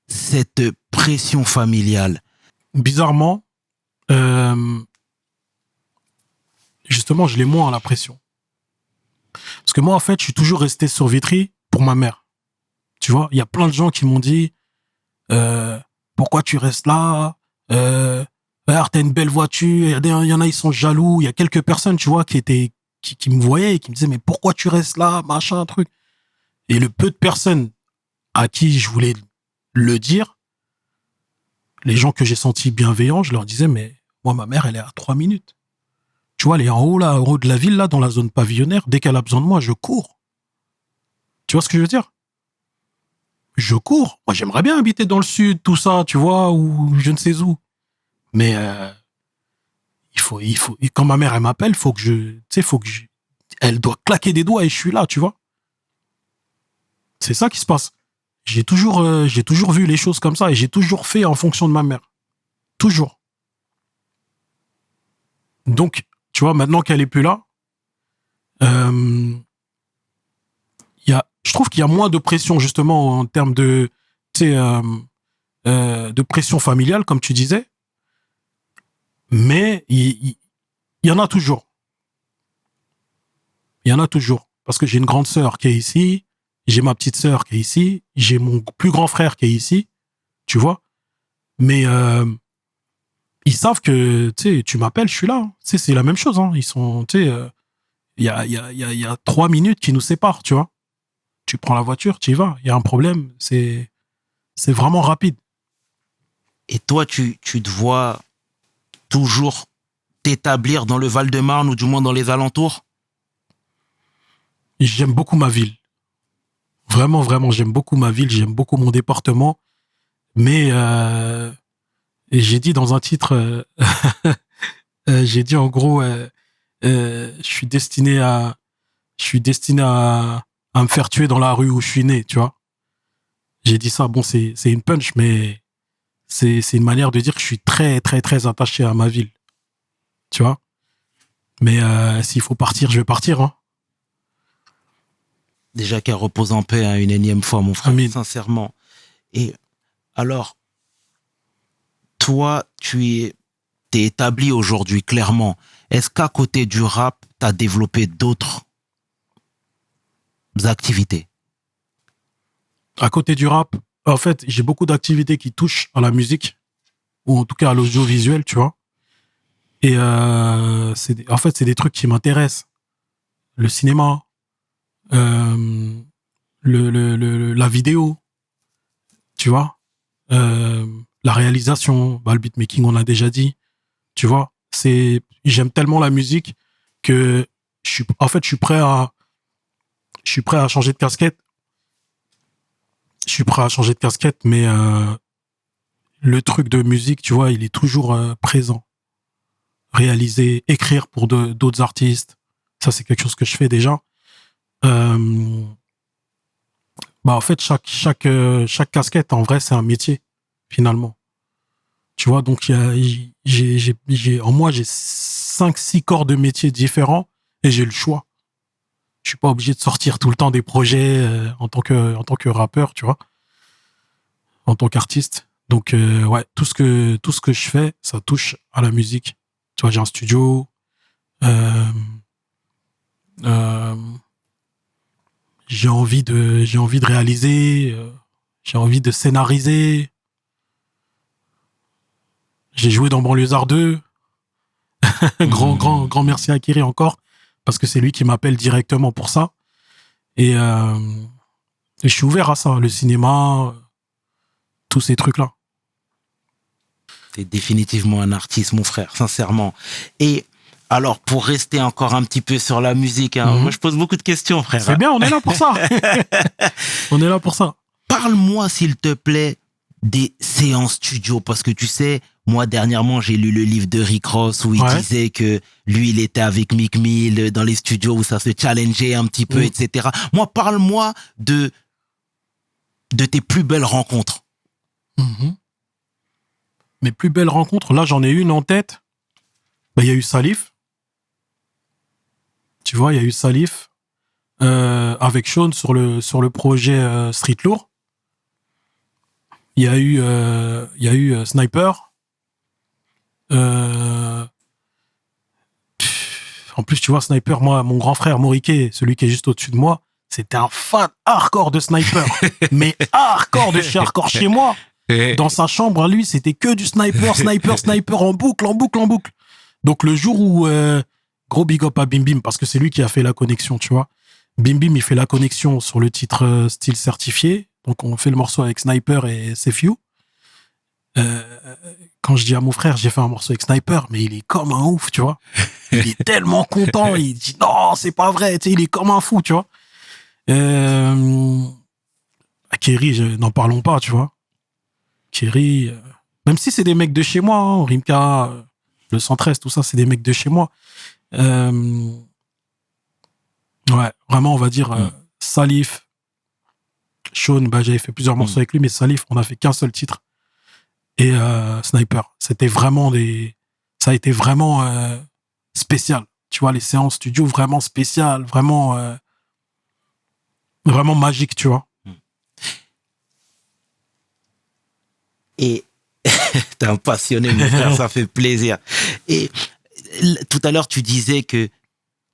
cette pression familiale? Bizarrement, justement, je l'ai moins, la pression. Parce que moi, en fait, je suis toujours resté sur Vitry pour ma mère. Tu vois, il y a plein de gens qui m'ont dit pourquoi tu restes là regarde, t'as une belle voiture. Il y en a, ils sont jaloux. Il y a quelques personnes, tu vois, qui me voyaient et qui me disaient mais pourquoi tu restes là, machin, truc. Et le peu de personnes à qui je voulais le dire, les gens que j'ai sentis bienveillants, je leur disais mais moi, ma mère, elle est à 3 minutes. Tu vois, elle est en haut, là, en haut de la ville, là, dans la zone pavillonnaire. Dès qu'elle a besoin de moi, je cours. Tu vois ce que je veux dire? Je cours. Moi, j'aimerais bien habiter dans le sud, tout ça, tu vois, ou je ne sais où. Mais il faut. Et quand ma mère, elle m'appelle, faut que elle doit claquer des doigts et je suis là, tu vois. C'est ça qui se passe. J'ai toujours vu les choses comme ça et j'ai toujours fait en fonction de ma mère. Toujours. Donc, tu vois, maintenant qu'elle est plus là, je trouve qu'il y a moins de pression justement en termes de, de pression familiale, comme tu disais. Mais il y en a toujours. Il y en a toujours. Parce que j'ai une grande sœur qui est ici, j'ai ma petite sœur qui est ici, j'ai mon plus grand frère qui est ici, tu vois. Mais ils savent que, tu m'appelles, je suis là. C'est la même chose. Hein. Ils sont, il y a 3 minutes qui nous séparent, tu vois. Tu prends la voiture, tu y vas. Il y a un problème, c'est vraiment rapide. Et toi, tu te vois toujours t'établir dans le Val-de-Marne ou du moins dans les alentours? J'aime beaucoup ma ville. Vraiment, vraiment, j'aime beaucoup ma ville, j'aime beaucoup mon département. Mais j'ai dit dans un titre, j'ai dit en gros, je suis destiné à me faire tuer dans la rue où je suis né, tu vois. J'ai dit ça, bon, c'est une punch, mais c'est une manière de dire que je suis très, très, très attaché à ma ville, tu vois. Mais s'il faut partir, je vais partir, hein. Déjà qu'elle repose en paix, hein, une énième fois, mon frère, Amin. sincèrement. Et alors, toi, t'es établi aujourd'hui, clairement. Est-ce qu'à côté du rap, t'as développé d'autres activités? À côté du rap, en fait, j'ai beaucoup d'activités qui touchent à la musique, ou en tout cas à l'audiovisuel, tu vois. Et en fait, c'est des trucs qui m'intéressent. Le cinéma, euh, la vidéo, tu vois. La réalisation, bah, le beatmaking, on l'a déjà dit, tu vois. J'aime tellement la musique que je suis prêt à changer de casquette. Je suis prêt à changer de casquette, mais le truc de musique, tu vois, il est toujours présent. Réaliser, écrire pour d'autres artistes, ça c'est quelque chose que je fais déjà. Bah en fait chaque casquette en vrai c'est un métier finalement. Tu vois, donc en moi j'ai 5-6 corps de métiers différents et j'ai le choix. Je suis pas obligé de sortir tout le temps des projets en tant que rappeur, tu vois, en tant qu'artiste. Donc ouais, tout ce que je fais, ça touche à la musique. Tu vois, j'ai un studio, euh, euh, j'ai envie de réaliser, j'ai envie de scénariser. J'ai joué dans Banlieusard 2. Grand merci à Kiri encore, parce que c'est lui qui m'appelle directement pour ça. Et je suis ouvert à ça, le cinéma, tous ces trucs-là. T'es définitivement un artiste, mon frère, sincèrement. Et alors, pour rester encore un petit peu sur la musique, hein, moi je pose beaucoup de questions, frère. C'est bien, on est là pour ça. On est là pour ça. Parle-moi, s'il te plaît, des séances studio, parce que tu sais, moi dernièrement j'ai lu le livre de Rick Ross où il disait que lui il était avec Meek Mill dans les studios où ça se challengeait un petit peu, etc. Moi, parle-moi de tes plus belles rencontres. Mes plus belles rencontres, là j'en ai une en tête. Bah, y a eu Salif. Tu vois, il y a eu Salif avec Sean sur le projet Street Lourd. Il y a eu Sniper. En plus, tu vois, Sniper, moi, mon grand frère Moriké, celui qui est juste au-dessus de moi, c'était un fan hardcore de Sniper. Mais hardcore de chez hardcore chez moi. Dans sa chambre, lui, c'était que du Sniper en boucle. Donc, le jour où, gros big up à Bim Bim, parce que c'est lui qui a fait la connexion, tu vois. Bim Bim, il fait la connexion sur le titre style certifié. Donc, on fait le morceau avec Sniper et Sefiu. Quand je dis à mon frère, j'ai fait un morceau avec Sniper, mais il est comme un ouf, tu vois. Il est tellement content, il dit non, c'est pas vrai, tu sais, il est comme un fou, tu vois. Kerry, n'en parlons pas, tu vois. Kerry, même si c'est des mecs de chez moi, hein, Rimka, le 113, tout ça, c'est des mecs de chez moi. Ouais, vraiment, on va dire Salif, Sean, bah, j'avais fait plusieurs morceaux avec lui, mais Salif, on a fait qu'un seul titre. Et Sniper, ça a été vraiment spécial. Tu vois, les séances studio vraiment spéciales, vraiment magiques, tu vois. Et t'es un passionné, mon frère, ça fait plaisir. Et tout à l'heure, tu disais que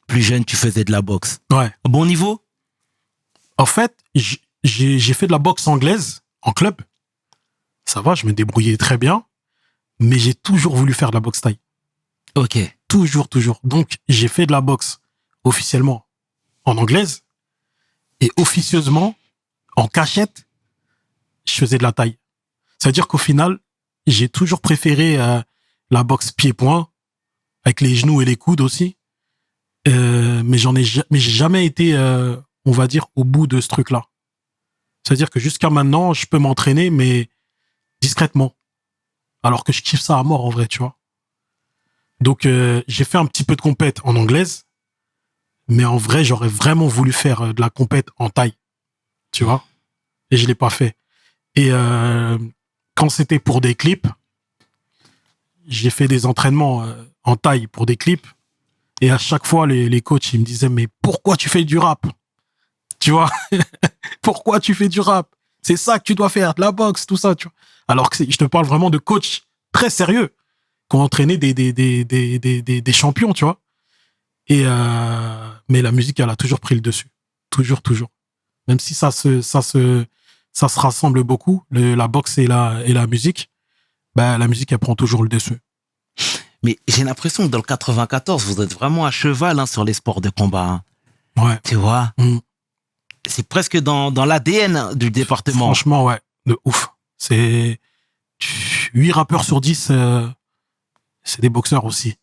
plus jeune, tu faisais de la boxe. Ouais. Bon niveau? En fait, j'ai fait de la boxe anglaise en club. Ça va, je me débrouillais très bien. Mais j'ai toujours voulu faire de la boxe thaï. Ok. Toujours. Donc, j'ai fait de la boxe officiellement en anglaise. Et officieusement, en cachette, je faisais de la thaï. C'est-à-dire qu'au final, j'ai toujours préféré la boxe pied-point, avec les genoux et les coudes aussi. Mais j'ai jamais été, on va dire, au bout de ce truc-là. C'est-à-dire que jusqu'à maintenant, je peux m'entraîner, mais discrètement. Alors que je kiffe ça à mort, en vrai, tu vois. Donc, j'ai fait un petit peu de compète en anglaise, mais en vrai, j'aurais vraiment voulu faire de la compète en thaï, tu vois. Et je l'ai pas fait. Et quand c'était pour des clips, j'ai fait des entraînements en thaï pour des clips. Et à chaque fois, les coachs, ils me disaient, mais pourquoi tu fais du rap? Tu vois? Pourquoi tu fais du rap? C'est ça que tu dois faire, de la boxe, tout ça, tu vois. Alors que je te parle vraiment de coachs très sérieux, qui ont entraîné des champions, tu vois. Et mais la musique, elle a toujours pris le dessus. Toujours. Même si ça se rassemble beaucoup, la boxe et la musique, bah, la musique, elle prend toujours le dessus. Mais j'ai l'impression que dans le 94, vous êtes vraiment à cheval sur les sports de combat. Hein. Ouais. Tu vois C'est presque dans l'ADN du département. Franchement, ouais, de ouf. C'est 8 rappeurs sur 10, c'est des boxeurs aussi.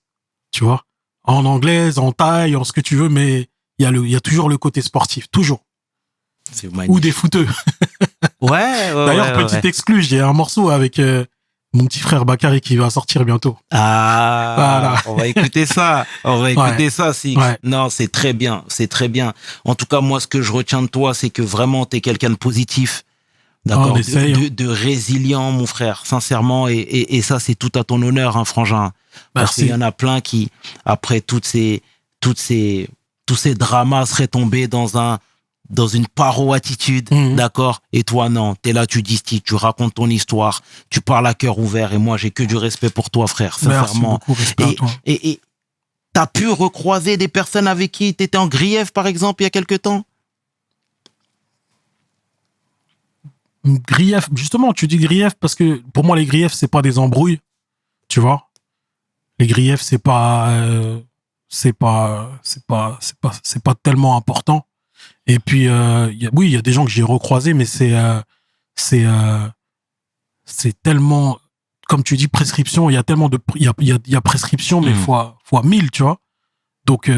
Tu vois, en anglaise, en thaï, en ce que tu veux, mais il y a toujours le côté sportif, toujours. C'est magnifique. Ou des footeux. Ouais. D'ailleurs, petite exclue, j'ai un morceau avec mon petit frère Bakary qui va sortir bientôt. Ah, voilà. On va écouter ça. Si. Ouais. Non, c'est très bien. En tout cas, moi, ce que je retiens de toi, c'est que vraiment, t'es quelqu'un de positif. D'accord. De résilient, mon frère. Sincèrement. Et ça, c'est tout à ton honneur, hein, frangin. Parce qu'il y en a plein qui, après tous ces dramas, seraient tombés dans une paro-attitude, d'accord? Et toi, non. T'es là, tu distilles, tu racontes ton histoire, tu parles à cœur ouvert, et moi, j'ai que du respect pour toi, frère, sincèrement. Merci beaucoup, respect à toi. Et t'as pu recroiser des personnes avec qui t'étais en grief, par exemple, il y a quelque temps? Grief, justement, tu dis grief parce que pour moi, les griefs, c'est pas des embrouilles, tu vois? Les griefs, c'est pas tellement important. Et puis, il y a des gens que j'ai recroisés, mais c'est tellement, comme tu dis, prescription. Il y a tellement il y a prescription, mais fois 1000, tu vois. Donc,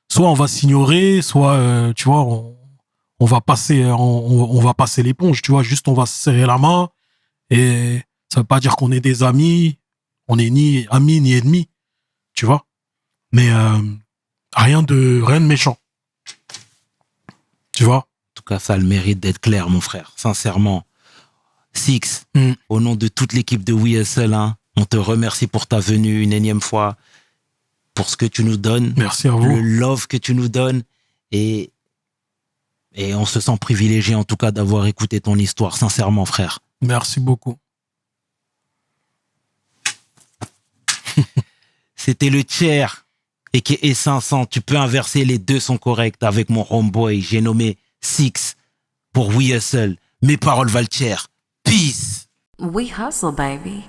soit on va s'ignorer, soit, tu vois, on va passer l'éponge, tu vois. Juste, on va se serrer la main, et ça veut pas dire qu'on est des amis. On est ni amis ni ennemis, tu vois. Mais rien de méchant. Tu vois? En tout cas, ça a le mérite d'être clair, mon frère. Sincèrement. Six, au nom de toute l'équipe de WeHustle, on te remercie pour ta venue une énième fois, pour ce que tu nous donnes. Merci à vous. Le love que tu nous donnes. Et on se sent privilégié, en tout cas, d'avoir écouté ton histoire. Sincèrement, frère. Merci beaucoup. C'était le tiers et qui est 500. Tu peux inverser, les deux sont corrects. Avec mon homeboy, j'ai nommé Six pour We Hustle. Mes paroles valent cher. Peace. We hustle, baby.